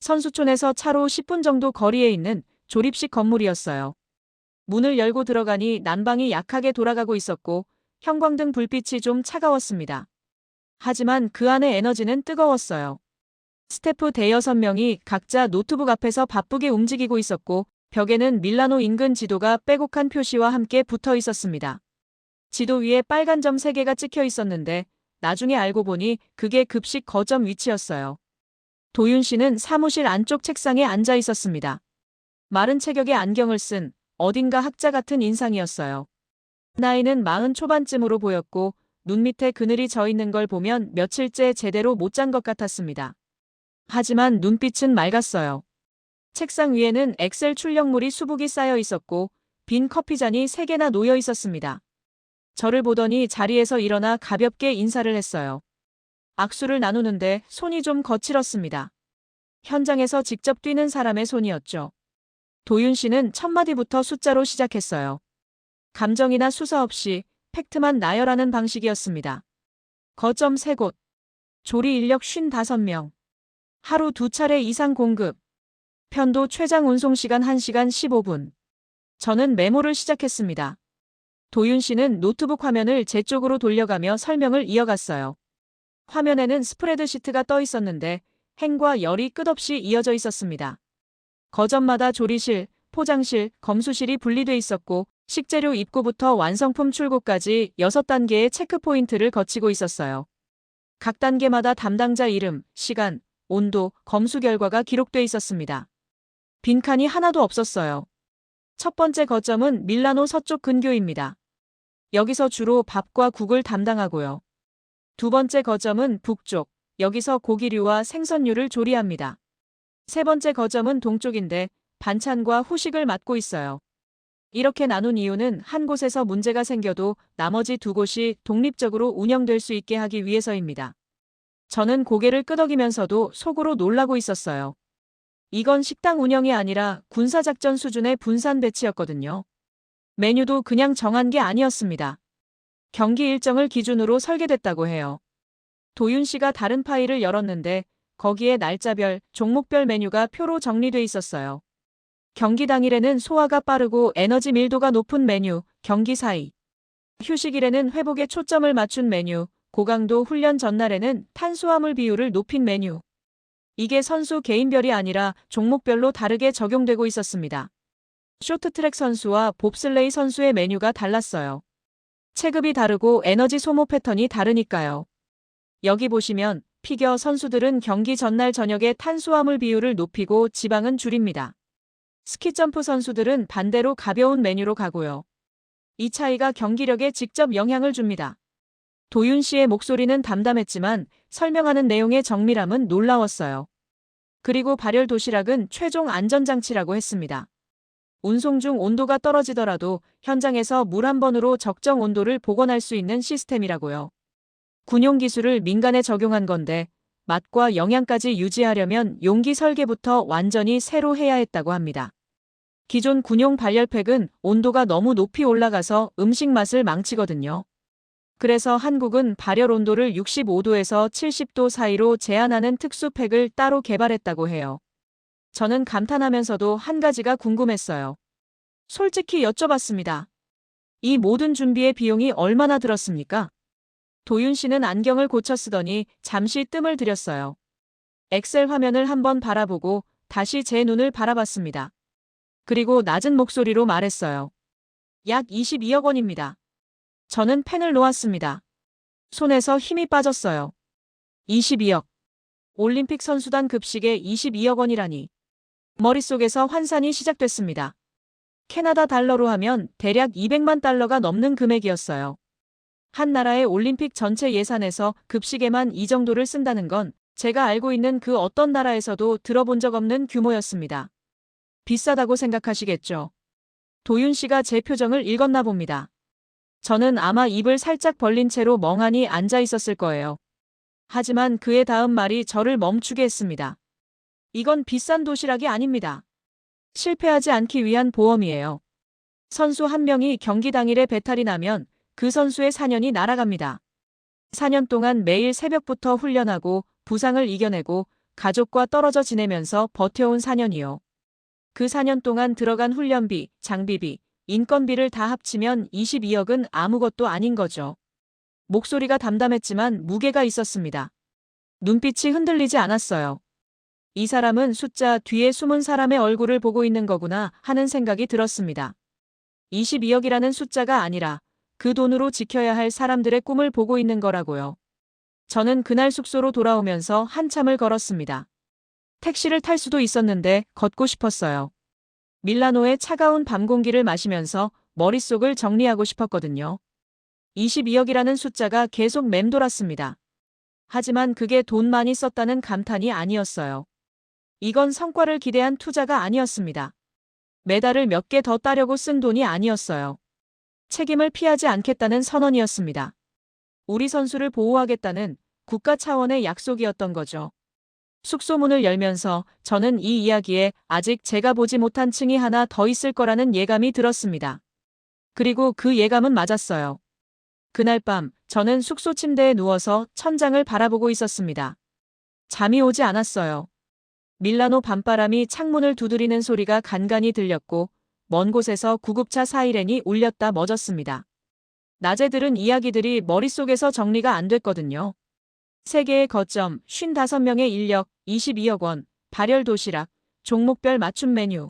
선수촌에서 차로 10분 정도 거리에 있는 조립식 건물이었어요. 문을 열고 들어가니 난방이 약하게 돌아가고 있었고 형광등 불빛이 좀 차가웠습니다. 하지만 그 안의 에너지는 뜨거웠어요. 스태프 대여섯 명이 각자 노트북 앞에서 바쁘게 움직이고 있었고 벽에는 밀라노 인근 지도가 빼곡한 표시와 함께 붙어 있었습니다. 지도 위에 빨간 점 3개가 찍혀 있었는데 나중에 알고 보니 그게 급식 거점 위치였어요. 도윤 씨는 사무실 안쪽 책상에 앉아 있었습니다. 마른 체격에 안경을 쓴 어딘가 학자 같은 인상이었어요. 나이는 40 초반쯤으로 보였고 눈 밑에 그늘이 져 있는 걸 보면 며칠째 제대로 못 잔 것 같았습니다. 하지만 눈빛은 맑았어요. 책상 위에는 엑셀 출력물이 수북이 쌓여 있었고 빈 커피잔이 3개나 놓여 있었습니다. 저를 보더니 자리에서 일어나 가볍게 인사를 했어요. 악수를 나누는데 손이 좀 거칠었습니다. 현장에서 직접 뛰는 사람의 손이었죠. 도윤 씨는 첫 마디부터 숫자로 시작했어요. 감정이나 수사 없이 팩트만 나열하는 방식이었습니다. 거점 3곳. 조리 인력 55명. 하루 2차례 이상 공급. 편도 최장 운송 시간 1시간 15분. 저는 메모를 시작했습니다. 도윤 씨는 노트북 화면을 제 쪽으로 돌려가며 설명을 이어갔어요. 화면에는 스프레드시트가 떠 있었는데 행과 열이 끝없이 이어져 있었습니다. 거점마다 조리실, 포장실, 검수실이 분리돼 있었고 식재료 입고부터 완성품 출고까지 6단계의 체크포인트를 거치고 있었어요. 각 단계마다 담당자 이름, 시간, 온도, 검수 결과가 기록돼 있었습니다. 빈칸이 하나도 없었어요. 첫 번째 거점은 밀라노 서쪽 근교입니다. 여기서 주로 밥과 국을 담당하고요. 두 번째 거점은 북쪽, 여기서 고기류와 생선류를 조리합니다. 세 번째 거점은 동쪽인데 반찬과 후식을 맡고 있어요. 이렇게 나눈 이유는 한 곳에서 문제가 생겨도 나머지 2곳이 독립적으로 운영될 수 있게 하기 위해서입니다. 저는 고개를 끄덕이면서도 속으로 놀라고 있었어요. 이건 식당 운영이 아니라 군사작전 수준의 분산 배치였거든요. 메뉴도 그냥 정한 게 아니었습니다. 경기 일정을 기준으로 설계됐다고 해요. 도윤 씨가 다른 파일을 열었는데 거기에 날짜별, 종목별 메뉴가 표로 정리돼 있었어요. 경기 당일에는 소화가 빠르고 에너지 밀도가 높은 메뉴, 경기 사이. 휴식일에는 회복에 초점을 맞춘 메뉴, 고강도 훈련 전날에는 탄수화물 비율을 높인 메뉴. 이게 선수 개인별이 아니라 종목별로 다르게 적용되고 있었습니다. 쇼트트랙 선수와 봅슬레이 선수의 메뉴가 달랐어요. 체급이 다르고 에너지 소모 패턴이 다르니까요. 여기 보시면 피겨 선수들은 경기 전날 저녁에 탄수화물 비율을 높이고 지방은 줄입니다. 스키점프 선수들은 반대로 가벼운 메뉴로 가고요. 이 차이가 경기력에 직접 영향을 줍니다. 도윤 씨의 목소리는 담담했지만 설명하는 내용의 정밀함은 놀라웠어요. 그리고 발열 도시락은 최종 안전장치라고 했습니다. 운송 중 온도가 떨어지더라도 현장에서 물 한 번으로 적정 온도를 복원할 수 있는 시스템이라고요. 군용 기술을 민간에 적용한 건데 맛과 영양까지 유지하려면 용기 설계부터 완전히 새로 해야 했다고 합니다. 기존 군용 발열팩은 온도가 너무 높이 올라가서 음식 맛을 망치거든요. 그래서 한국은 발열 온도를 65도에서 70도 사이로 제한하는 특수팩을 따로 개발했다고 해요. 저는 감탄하면서도 한 가지가 궁금했어요. 솔직히 여쭤봤습니다. 이 모든 준비의 비용이 얼마나 들었습니까? 도윤 씨는 안경을 고쳐 쓰더니 잠시 뜸을 들였어요. 엑셀 화면을 한번 바라보고 다시 제 눈을 바라봤습니다. 그리고 낮은 목소리로 말했어요. 약 22억 원입니다. 저는 펜을 놓았습니다. 손에서 힘이 빠졌어요. 22억. 올림픽 선수단 급식에 22억 원이라니. 머릿속에서 환산이 시작됐습니다. 캐나다 달러로 하면 대략 200만 달러가 넘는 금액이었어요. 한 나라의 올림픽 전체 예산에서 급식에만 이 정도를 쓴다는 건 제가 알고 있는 그 어떤 나라에서도 들어본 적 없는 규모였습니다. 비싸다고 생각하시겠죠? 도윤 씨가 제 표정을 읽었나 봅니다. 저는 아마 입을 살짝 벌린 채로 멍하니 앉아 있었을 거예요. 하지만 그의 다음 말이 저를 멈추게 했습니다. 이건 비싼 도시락이 아닙니다. 실패하지 않기 위한 보험이에요. 선수 한 명이 경기 당일에 배탈이 나면 그 선수의 4년이 날아갑니다. 4년 동안 매일 새벽부터 훈련하고 부상을 이겨내고 가족과 떨어져 지내면서 버텨온 4년이요. 그 4년 동안 들어간 훈련비, 장비비, 인건비를 다 합치면 22억은 아무것도 아닌 거죠. 목소리가 담담했지만 무게가 있었습니다. 눈빛이 흔들리지 않았어요. 이 사람은 숫자 뒤에 숨은 사람의 얼굴을 보고 있는 거구나 하는 생각이 들었습니다. 22억이라는 숫자가 아니라 그 돈으로 지켜야 할 사람들의 꿈을 보고 있는 거라고요. 저는 그날 숙소로 돌아오면서 한참을 걸었습니다. 택시를 탈 수도 있었는데 걷고 싶었어요. 밀라노의 차가운 밤 공기를 마시면서 머릿속을 정리하고 싶었거든요. 22억이라는 숫자가 계속 맴돌았습니다. 하지만 그게 돈 많이 썼다는 감탄이 아니었어요. 이건 성과를 기대한 투자가 아니었습니다. 메달을 몇 개 더 따려고 쓴 돈이 아니었어요. 책임을 피하지 않겠다는 선언이었습니다. 우리 선수를 보호하겠다는 국가 차원의 약속이었던 거죠. 숙소 문을 열면서 저는 이 이야기에 아직 제가 보지 못한 층이 하나 더 있을 거라는 예감이 들었습니다. 그리고 그 예감은 맞았어요. 그날 밤 저는 숙소 침대에 누워서 천장을 바라보고 있었습니다. 잠이 오지 않았어요. 밀라노 밤바람이 창문을 두드리는 소리가 간간히 들렸고 먼 곳에서 구급차 사이렌이 울렸다 멎었습니다. 낮에 들은 이야기들이 머릿속에서 정리가 안 됐거든요. 세계의 거점, 55명의 인력, 22억 원, 발열 도시락, 종목별 맞춤 메뉴.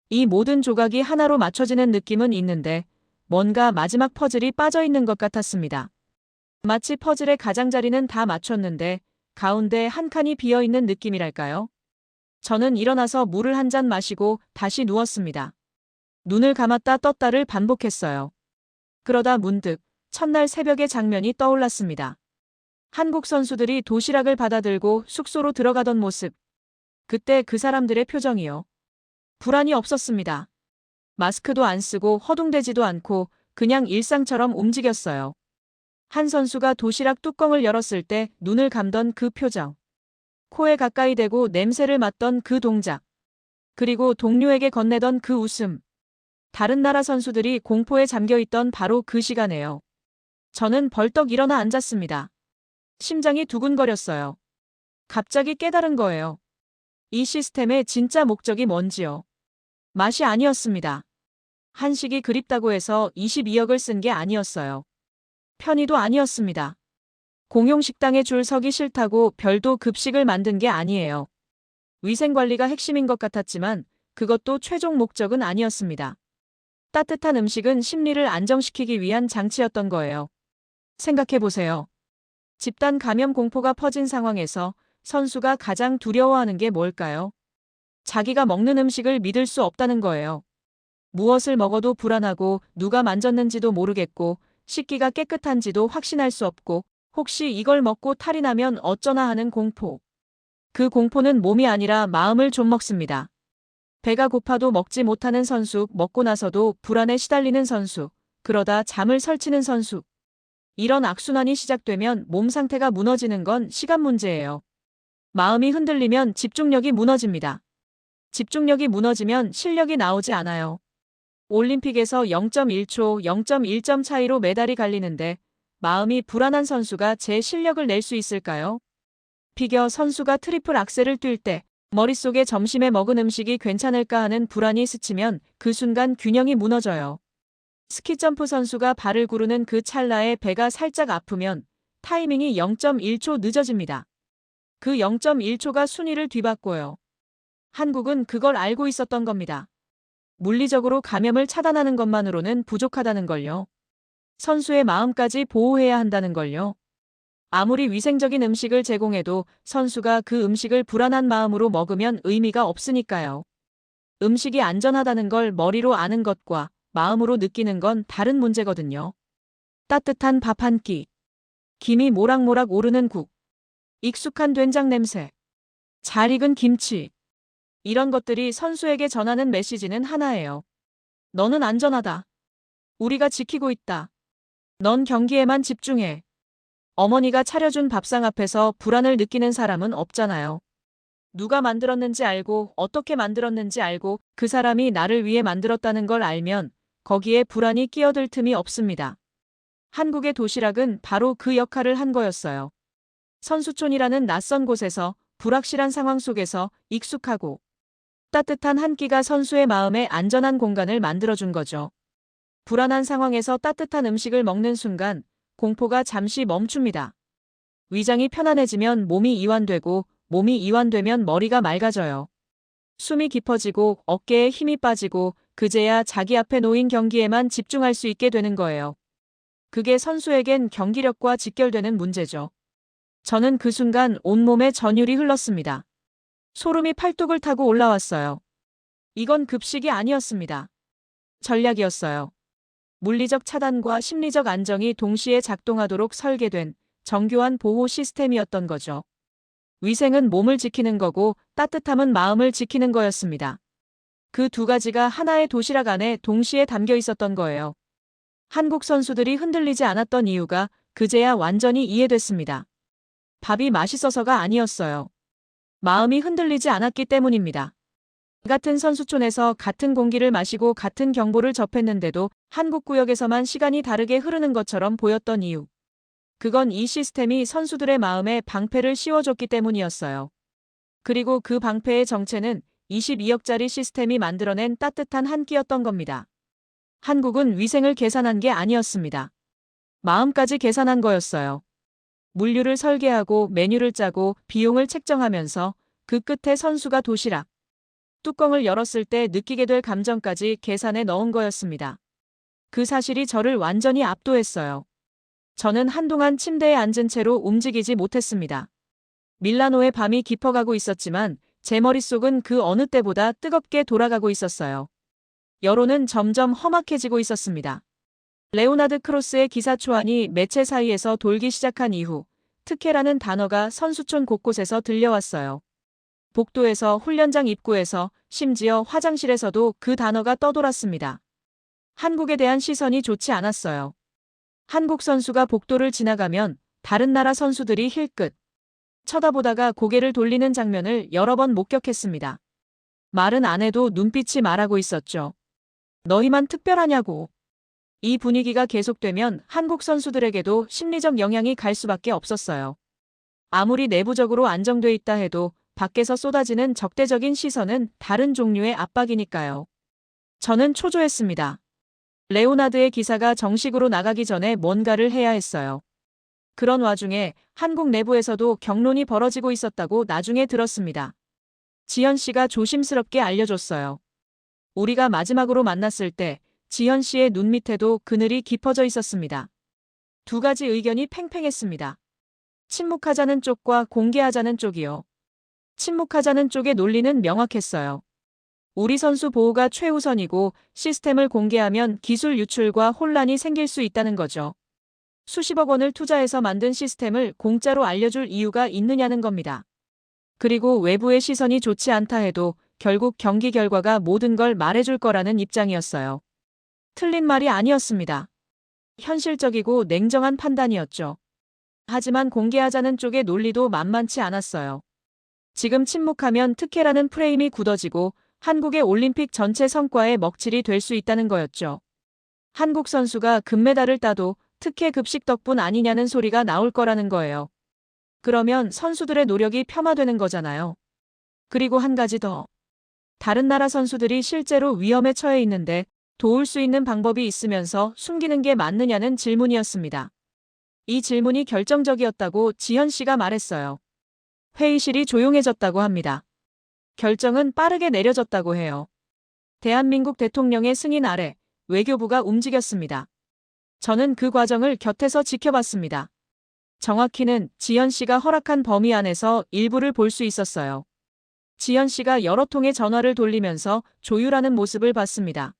이 모든 조각이 하나로 맞춰지는 느낌은 있는데 뭔가 마지막 퍼즐이 빠져있는 것 같았습니다. 마치 퍼즐의 가장자리는 다 맞췄는데 가운데 한 칸이 비어있는 느낌이랄까요? 저는 일어나서 물을 한 잔 마시고 다시 누웠습니다. 눈을 감았다 떴다를 반복했어요. 그러다 문득 첫날 새벽의 장면이 떠올랐습니다. 한국 선수들이 도시락을 받아들고 숙소로 들어가던 모습. 그때 그 사람들의 표정이요. 불안이 없었습니다. 마스크도 안 쓰고 허둥대지도 않고 그냥 일상처럼 움직였어요. 한 선수가 도시락 뚜껑을 열었을 때 눈을 감던 그 표정. 코에 가까이 대고 냄새를 맡던 그 동작. 그리고 동료에게 건네던 그 웃음. 다른 나라 선수들이 공포에 잠겨있던 바로 그 시간에요. 저는 벌떡 일어나 앉았습니다. 심장이 두근거렸어요. 갑자기 깨달은 거예요. 이 시스템의 진짜 목적이 뭔지요. 맛이 아니었습니다. 한식이 그립다고 해서 22억을 쓴 게 아니었어요. 편의도 아니었습니다. 공용식당에 줄 서기 싫다고 별도 급식을 만든 게 아니에요. 위생관리가 핵심인 것 같았지만 그것도 최종 목적은 아니었습니다. 따뜻한 음식은 심리를 안정시키기 위한 장치였던 거예요. 생각해보세요. 집단 감염 공포가 퍼진 상황에서 선수가 가장 두려워하는 게 뭘까요? 자기가 먹는 음식을 믿을 수 없다는 거예요. 무엇을 먹어도 불안하고 누가 만졌는지도 모르겠고 식기가 깨끗한지도 확신할 수 없고 혹시 이걸 먹고 탈이 나면 어쩌나 하는 공포. 그 공포는 몸이 아니라 마음을 좀먹습니다. 배가 고파도 먹지 못하는 선수, 먹고 나서도 불안에 시달리는 선수, 그러다 잠을 설치는 선수. 이런 악순환이 시작되면 몸 상태가 무너지는 건 시간 문제예요. 마음이 흔들리면 집중력이 무너집니다. 집중력이 무너지면 실력이 나오지 않아요. 올림픽에서 0.1초, 0.1점 차이로 메달이 갈리는데 마음이 불안한 선수가 제 실력을 낼 수 있을까요? 피겨 선수가 트리플 악셀을 뛸 때 머릿속에 점심에 먹은 음식이 괜찮을까 하는 불안이 스치면 그 순간 균형이 무너져요. 스키점프 선수가 발을 구르는 그 찰나에 배가 살짝 아프면 타이밍이 0.1초 늦어집니다. 그 0.1초가 순위를 뒤바꿔요. 한국은 그걸 알고 있었던 겁니다. 물리적으로 감염을 차단하는 것만으로는 부족하다는 걸요. 선수의 마음까지 보호해야 한다는 걸요. 아무리 위생적인 음식을 제공해도 선수가 그 음식을 불안한 마음으로 먹으면 의미가 없으니까요. 음식이 안전하다는 걸 머리로 아는 것과 마음으로 느끼는 건 다른 문제거든요. 따뜻한 밥 한 끼, 김이 모락모락 오르는 국, 익숙한 된장 냄새, 잘 익은 김치. 이런 것들이 선수에게 전하는 메시지는 하나예요. 너는 안전하다. 우리가 지키고 있다. 넌 경기에만 집중해. 어머니가 차려준 밥상 앞에서 불안을 느끼는 사람은 없잖아요. 누가 만들었는지 알고 어떻게 만들었는지 알고 그 사람이 나를 위해 만들었다는 걸 알면 거기에 불안이 끼어들 틈이 없습니다. 한국의 도시락은 바로 그 역할을 한 거였어요. 선수촌이라는 낯선 곳에서 불확실한 상황 속에서 익숙하고 따뜻한 한 끼가 선수의 마음에 안전한 공간을 만들어준 거죠. 불안한 상황에서 따뜻한 음식을 먹는 순간 공포가 잠시 멈춥니다. 위장이 편안해지면 몸이 이완되고 몸이 이완되면 머리가 맑아져요. 숨이 깊어지고 어깨에 힘이 빠지고 그제야 자기 앞에 놓인 경기에만 집중할 수 있게 되는 거예요. 그게 선수에겐 경기력과 직결되는 문제죠. 저는 그 순간 온몸에 전율이 흘렀습니다. 소름이 팔뚝을 타고 올라왔어요. 이건 급식이 아니었습니다. 전략이었어요. 물리적 차단과 심리적 안정이 동시에 작동하도록 설계된 정교한 보호 시스템이었던 거죠. 위생은 몸을 지키는 거고 따뜻함은 마음을 지키는 거였습니다. 그 두 가지가 하나의 도시락 안에 동시에 담겨 있었던 거예요. 한국 선수들이 흔들리지 않았던 이유가 그제야 완전히 이해됐습니다. 밥이 맛있어서가 아니었어요. 마음이 흔들리지 않았기 때문입니다. 같은 선수촌에서 같은 공기를 마시고 같은 경보를 접했는데도 한국 구역에서만 시간이 다르게 흐르는 것처럼 보였던 이유. 그건 이 시스템이 선수들의 마음에 방패를 씌워줬기 때문이었어요. 그리고 그 방패의 정체는 22억짜리 시스템이 만들어낸 따뜻한 한 끼였던 겁니다. 한국은 위생을 계산한 게 아니었습니다. 마음까지 계산한 거였어요. 물류를 설계하고 메뉴를 짜고 비용을 책정하면서 그 끝에 선수가 도시락 뚜껑을 열었을 때 느끼게 될 감정까지 계산해 넣은 거였습니다. 그 사실이 저를 완전히 압도했어요. 저는 한동안 침대에 앉은 채로 움직이지 못했습니다. 밀라노의 밤이 깊어가고 있었지만 제 머릿속은 그 어느 때보다 뜨겁게 돌아가고 있었어요. 여론은 점점 험악해지고 있었습니다. 레오나드 크로스의 기사 초안이 매체 사이에서 돌기 시작한 이후 특혜라는 단어가 선수촌 곳곳에서 들려왔어요. 복도에서 훈련장 입구에서 심지어 화장실에서도 그 단어가 떠돌았습니다. 한국에 대한 시선이 좋지 않았어요. 한국 선수가 복도를 지나가면 다른 나라 선수들이 힐끗 쳐다보다가 고개를 돌리는 장면을 여러 번 목격했습니다. 말은 안 해도 눈빛이 말하고 있었죠. 너희만 특별하냐고. 이 분위기가 계속되면 한국 선수들에게도 심리적 영향이 갈 수밖에 없었어요. 아무리 내부적으로 안정돼 있다 해도 밖에서 쏟아지는 적대적인 시선은 다른 종류의 압박이니까요. 저는 초조했습니다. 레오나드의 기사가 정식으로 나가기 전에 뭔가를 해야 했어요. 그런 와중에 한국 내부에서도 격론이 벌어지고 있었다고 나중에 들었습니다. 지현 씨가 조심스럽게 알려줬어요. 우리가 마지막으로 만났을 때 지현 씨의 눈 밑에도 그늘이 깊어져 있었습니다. 두 가지 의견이 팽팽했습니다. 침묵하자는 쪽과 공개하자는 쪽이요. 침묵하자는 쪽의 논리는 명확했어요. 우리 선수 보호가 최우선이고 시스템을 공개하면 기술 유출과 혼란이 생길 수 있다는 거죠. 수십억 원을 투자해서 만든 시스템을 공짜로 알려줄 이유가 있느냐는 겁니다. 그리고 외부의 시선이 좋지 않다 해도 결국 경기 결과가 모든 걸 말해줄 거라는 입장이었어요. 틀린 말이 아니었습니다. 현실적이고 냉정한 판단이었죠. 하지만 공개하자는 쪽의 논리도 만만치 않았어요. 지금 침묵하면 특혜라는 프레임이 굳어지고 한국의 올림픽 전체 성과에 먹칠이 될 수 있다는 거였죠. 한국 선수가 금메달을 따도 특혜 급식 덕분 아니냐는 소리가 나올 거라는 거예요. 그러면 선수들의 노력이 폄하되는 거잖아요. 그리고 한 가지 더. 다른 나라 선수들이 실제로 위험에 처해 있는데 도울 수 있는 방법이 있으면서 숨기는 게 맞느냐는 질문이었습니다. 이 질문이 결정적이었다고 지현 씨가 말했어요. 회의실이 조용해졌다고 합니다. 결정은 빠르게 내려졌다고 해요. 대한민국 대통령의 승인 아래 외교부가 움직였습니다. 저는 그 과정을 곁에서 지켜봤습니다. 정확히는 지현 씨가 허락한 범위 안에서 일부를 볼 수 있었어요. 지현 씨가 여러 통의 전화를 돌리면서 조율하는 모습을 봤습니다.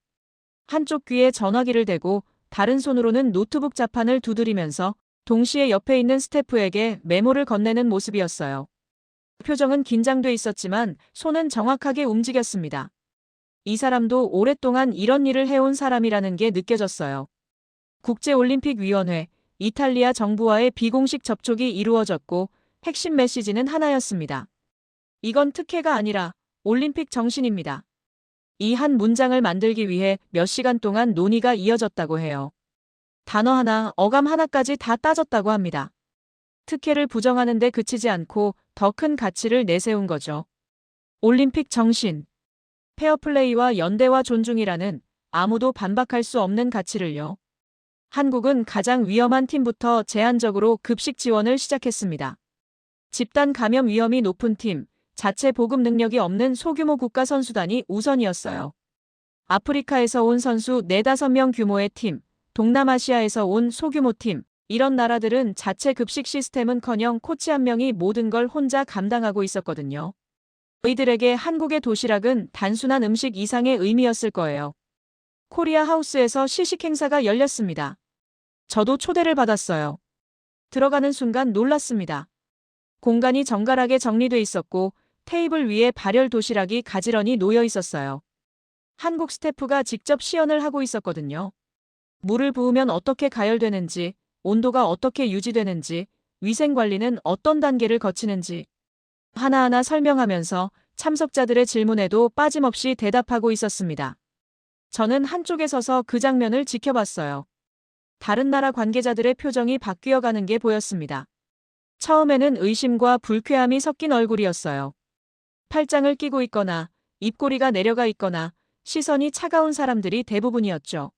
한쪽 귀에 전화기를 대고 다른 손으로는 노트북 자판을 두드리면서 동시에 옆에 있는 스태프에게 메모를 건네는 모습이었어요. 표정은 긴장돼 있었지만 손은 정확하게 움직였습니다. 이 사람도 오랫동안 이런 일을 해온 사람이라는 게 느껴졌어요. 국제올림픽위원회, 이탈리아 정부와의 비공식 접촉이 이루어졌고 핵심 메시지는 하나였습니다. 이건 특혜가 아니라 올림픽 정신입니다. 이 한 문장을 만들기 위해 몇 시간 동안 논의가 이어졌다고 해요. 단어 하나, 어감 하나까지 다 따졌다고 합니다. 특혜를 부정하는 데 그치지 않고 더 큰 가치를 내세운 거죠. 올림픽 정신. 페어플레이와 연대와 존중이라는 아무도 반박할 수 없는 가치를요. 한국은 가장 위험한 팀부터 제한적으로 급식 지원을 시작했습니다. 집단 감염 위험이 높은 팀, 자체 보급 능력이 없는 소규모 국가 선수단이 우선이었어요. 아프리카에서 온 선수 4~5명 규모의 팀, 동남아시아에서 온 소규모 팀, 이런 나라들은 자체 급식 시스템은커녕 코치 한 명이 모든 걸 혼자 감당하고 있었거든요. 이들에게 한국의 도시락은 단순한 음식 이상의 의미였을 거예요. 코리아 하우스에서 시식 행사가 열렸습니다. 저도 초대를 받았어요. 들어가는 순간 놀랐습니다. 공간이 정갈하게 정리돼 있었고 테이블 위에 발열 도시락이 가지런히 놓여 있었어요. 한국 스태프가 직접 시연을 하고 있었거든요. 물을 부으면 어떻게 가열되는지, 온도가 어떻게 유지되는지, 위생관리는 어떤 단계를 거치는지 하나하나 설명하면서 참석자들의 질문에도 빠짐없이 대답하고 있었습니다. 저는 한쪽에 서서 그 장면을 지켜봤어요. 다른 나라 관계자들의 표정이 바뀌어가는 게 보였습니다. 처음에는 의심과 불쾌함이 섞인 얼굴이었어요. 팔짱을 끼고 있거나 입꼬리가 내려가 있거나 시선이 차가운 사람들이 대부분이었죠.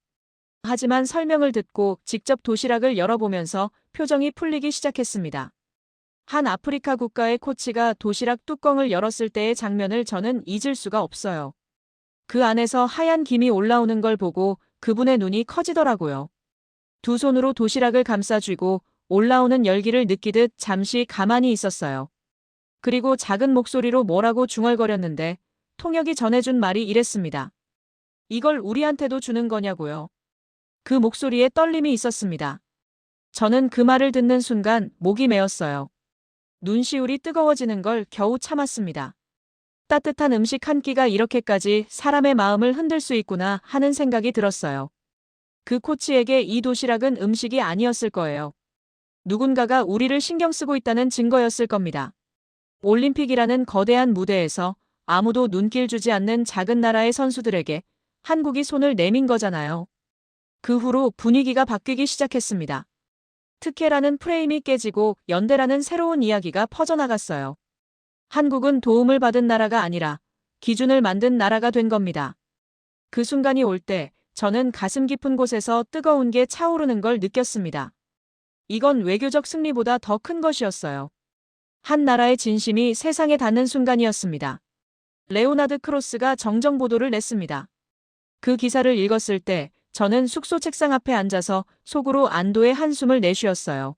하지만 설명을 듣고 직접 도시락을 열어보면서 표정이 풀리기 시작했습니다. 한 아프리카 국가의 코치가 도시락 뚜껑을 열었을 때의 장면을 저는 잊을 수가 없어요. 그 안에서 하얀 김이 올라오는 걸 보고 그분의 눈이 커지더라고요. 두 손으로 도시락을 감싸쥐고 올라오는 열기를 느끼듯 잠시 가만히 있었어요. 그리고 작은 목소리로 뭐라고 중얼거렸는데 통역이 전해준 말이 이랬습니다. 이걸 우리한테도 주는 거냐고요. 그 목소리에 떨림이 있었습니다. 저는 그 말을 듣는 순간 목이 메었어요. 눈시울이 뜨거워지는 걸 겨우 참았습니다. 따뜻한 음식 한 끼가 이렇게까지 사람의 마음을 흔들 수 있구나 하는 생각이 들었어요. 그 코치에게 이 도시락은 음식이 아니었을 거예요. 누군가가 우리를 신경 쓰고 있다는 증거였을 겁니다. 올림픽이라는 거대한 무대에서 아무도 눈길 주지 않는 작은 나라의 선수들에게 한국이 손을 내민 거잖아요. 그 후로 분위기가 바뀌기 시작했습니다. 특혜라는 프레임이 깨지고 연대라는 새로운 이야기가 퍼져나갔어요. 한국은 도움을 받은 나라가 아니라 기준을 만든 나라가 된 겁니다. 그 순간이 올 때 저는 가슴 깊은 곳에서 뜨거운 게 차오르는 걸 느꼈습니다. 이건 외교적 승리보다 더 큰 것이었어요. 한 나라의 진심이 세상에 닿는 순간이었습니다. 레오나드 크로스가 정정 보도를 냈습니다. 그 기사를 읽었을 때 저는 숙소 책상 앞에 앉아서 속으로 안도의 한숨을 내쉬었어요.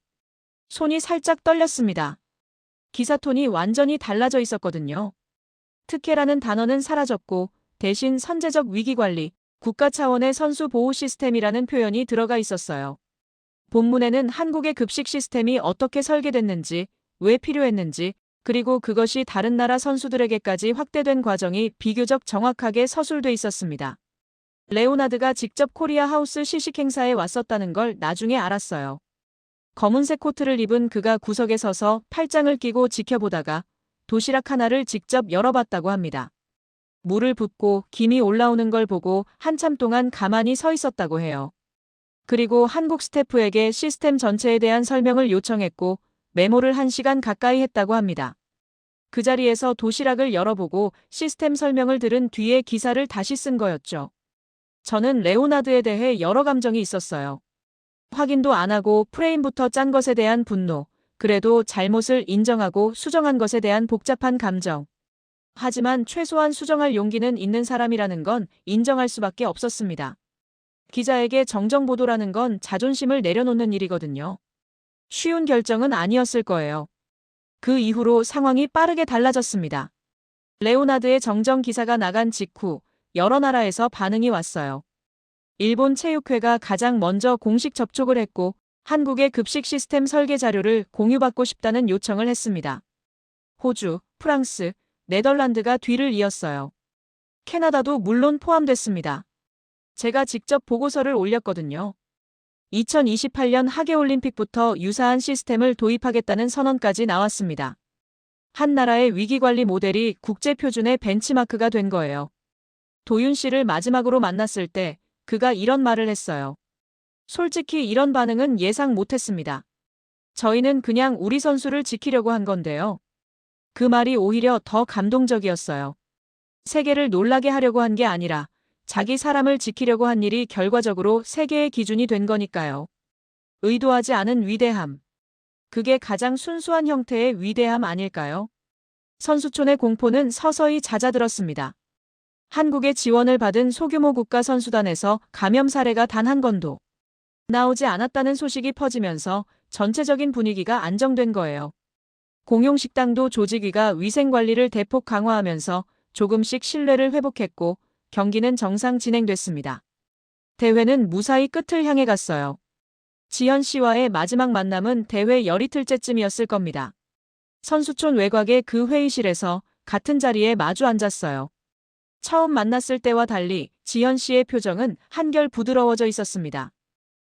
손이 살짝 떨렸습니다. 기사 톤이 완전히 달라져 있었거든요. 특혜라는 단어는 사라졌고 대신 선제적 위기관리, 국가 차원의 선수 보호 시스템이라는 표현이 들어가 있었어요. 본문에는 한국의 급식 시스템이 어떻게 설계됐는지, 왜 필요했는지, 그리고 그것이 다른 나라 선수들에게까지 확대된 과정이 비교적 정확하게 서술돼 있었습니다. 레오나드가 직접 코리아 하우스 시식 행사에 왔었다는 걸 나중에 알았어요. 검은색 코트를 입은 그가 구석에 서서 팔짱을 끼고 지켜보다가 도시락 하나를 직접 열어봤다고 합니다. 물을 붓고 김이 올라오는 걸 보고 한참 동안 가만히 서 있었다고 해요. 그리고 한국 스태프에게 시스템 전체에 대한 설명을 요청했고 메모를 1시간 가까이 했다고 합니다. 그 자리에서 도시락을 열어보고 시스템 설명을 들은 뒤에 기사를 다시 쓴 거였죠. 저는 레오나드에 대해 여러 감정이 있었어요. 확인도 안 하고 프레임부터 짠 것에 대한 분노, 그래도 잘못을 인정하고 수정한 것에 대한 복잡한 감정. 하지만 최소한 수정할 용기는 있는 사람이라는 건 인정할 수밖에 없었습니다. 기자에게 정정 보도라는 건 자존심을 내려놓는 일이거든요. 쉬운 결정은 아니었을 거예요. 그 이후로 상황이 빠르게 달라졌습니다. 레오나드의 정정 기사가 나간 직후 여러 나라에서 반응이 왔어요. 일본 체육회가 가장 먼저 공식 접촉을 했고 한국의 급식 시스템 설계 자료를 공유받고 싶다는 요청을 했습니다. 호주, 프랑스, 네덜란드가 뒤를 이었어요. 캐나다도 물론 포함됐습니다. 제가 직접 보고서를 올렸거든요. 2028년 하계올림픽부터 유사한 시스템을 도입하겠다는 선언까지 나왔습니다. 한 나라의 위기관리 모델이 국제표준의 벤치마크가 된 거예요. 도윤 씨를 마지막으로 만났을 때 그가 이런 말을 했어요. 솔직히 이런 반응은 예상 못했습니다. 저희는 그냥 우리 선수를 지키려고 한 건데요. 그 말이 오히려 더 감동적이었어요. 세계를 놀라게 하려고 한 게 아니라 자기 사람을 지키려고 한 일이 결과적으로 세계의 기준이 된 거니까요. 의도하지 않은 위대함. 그게 가장 순수한 형태의 위대함 아닐까요? 선수촌의 공포는 서서히 잦아들었습니다. 한국의 지원을 받은 소규모 국가 선수단에서 감염 사례가 단 한 건도 나오지 않았다는 소식이 퍼지면서 전체적인 분위기가 안정된 거예요. 공용 식당도 조직위가 위생 관리를 대폭 강화하면서 조금씩 신뢰를 회복했고 경기는 정상 진행됐습니다. 대회는 무사히 끝을 향해 갔어요. 지현 씨와의 마지막 만남은 대회 열이틀째쯤이었을 겁니다. 선수촌 외곽의 그 회의실에서 같은 자리에 마주 앉았어요. 처음 만났을 때와 달리 지현 씨의 표정은 한결 부드러워져 있었습니다.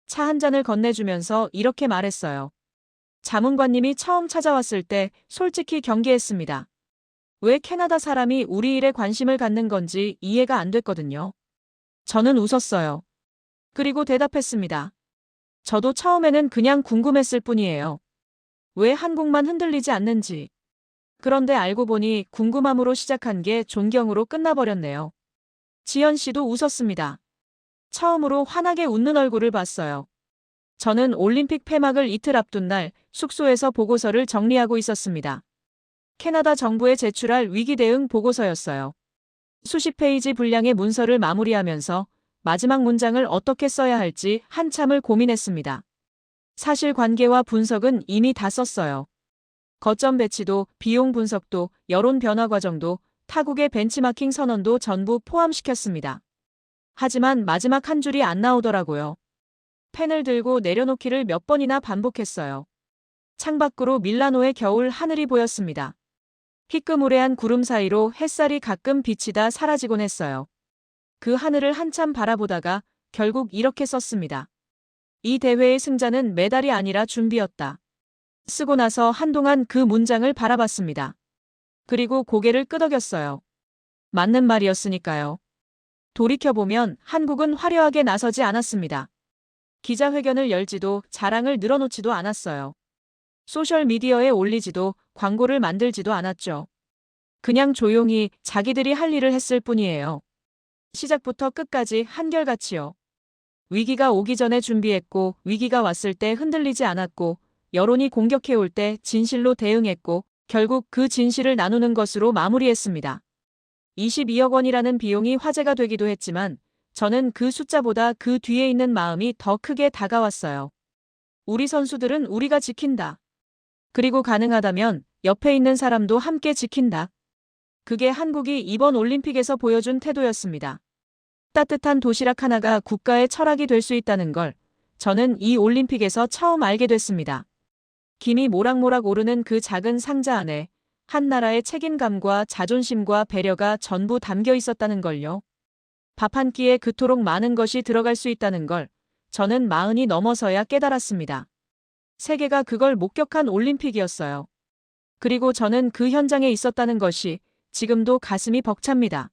차 한 잔을 건네주면서 이렇게 말했어요. 자문관님이 처음 찾아왔을 때 솔직히 경계했습니다. 왜 캐나다 사람이 우리 일에 관심을 갖는 건지 이해가 안 됐거든요. 저는 웃었어요. 그리고 대답했습니다. 저도 처음에는 그냥 궁금했을 뿐이에요. 왜 한국만 흔들리지 않는지. 그런데 알고 보니 궁금함으로 시작한 게 존경으로 끝나버렸네요. 지연 씨도 웃었습니다. 처음으로 환하게 웃는 얼굴을 봤어요. 저는 올림픽 폐막을 이틀 앞둔 날 숙소에서 보고서를 정리하고 있었습니다. 캐나다 정부에 제출할 위기 대응 보고서였어요. 수십 페이지 분량의 문서를 마무리하면서 마지막 문장을 어떻게 써야 할지 한참을 고민했습니다. 사실관계와 분석은 이미 다 썼어요. 거점 배치도, 비용 분석도, 여론 변화 과정도, 타국의 벤치마킹 선언도 전부 포함시켰습니다. 하지만 마지막 한 줄이 안 나오더라고요. 펜을 들고 내려놓기를 몇 번이나 반복했어요. 창밖으로 밀라노의 겨울 하늘이 보였습니다. 희끄무레한 구름 사이로 햇살이 가끔 비치다 사라지곤 했어요. 그 하늘을 한참 바라보다가 결국 이렇게 썼습니다. 이 대회의 승자는 메달이 아니라 준비였다. 쓰고 나서 한동안 그 문장을 바라봤습니다. 그리고 고개를 끄덕였어요. 맞는 말이었으니까요. 돌이켜보면 한국은 화려하게 나서지 않았습니다. 기자회견을 열지도 자랑을 늘어놓지도 않았어요. 소셜미디어에 올리지도 광고를 만들지도 않았죠. 그냥 조용히 자기들이 할 일을 했을 뿐이에요. 시작부터 끝까지 한결같이요. 위기가 오기 전에 준비했고 위기가 왔을 때 흔들리지 않았고 여론이 공격해올 때 진실로 대응했고 결국 그 진실을 나누는 것으로 마무리했습니다. 22억 원이라는 비용이 화제가 되기도 했지만 저는 그 숫자보다 그 뒤에 있는 마음이 더 크게 다가왔어요. 우리 선수들은 우리가 지킨다. 그리고 가능하다면 옆에 있는 사람도 함께 지킨다. 그게 한국이 이번 올림픽에서 보여준 태도였습니다. 따뜻한 도시락 하나가 국가의 철학이 될 수 있다는 걸 저는 이 올림픽에서 처음 알게 됐습니다. 김이 모락모락 오르는 그 작은 상자 안에 한 나라의 책임감과 자존심과 배려가 전부 담겨 있었다는 걸요. 밥 한 끼에 그토록 많은 것이 들어갈 수 있다는 걸 저는 40이 넘어서야 깨달았습니다. 세계가 그걸 목격한 올림픽이었어요. 그리고 저는 그 현장에 있었다는 것이 지금도 가슴이 벅찹니다.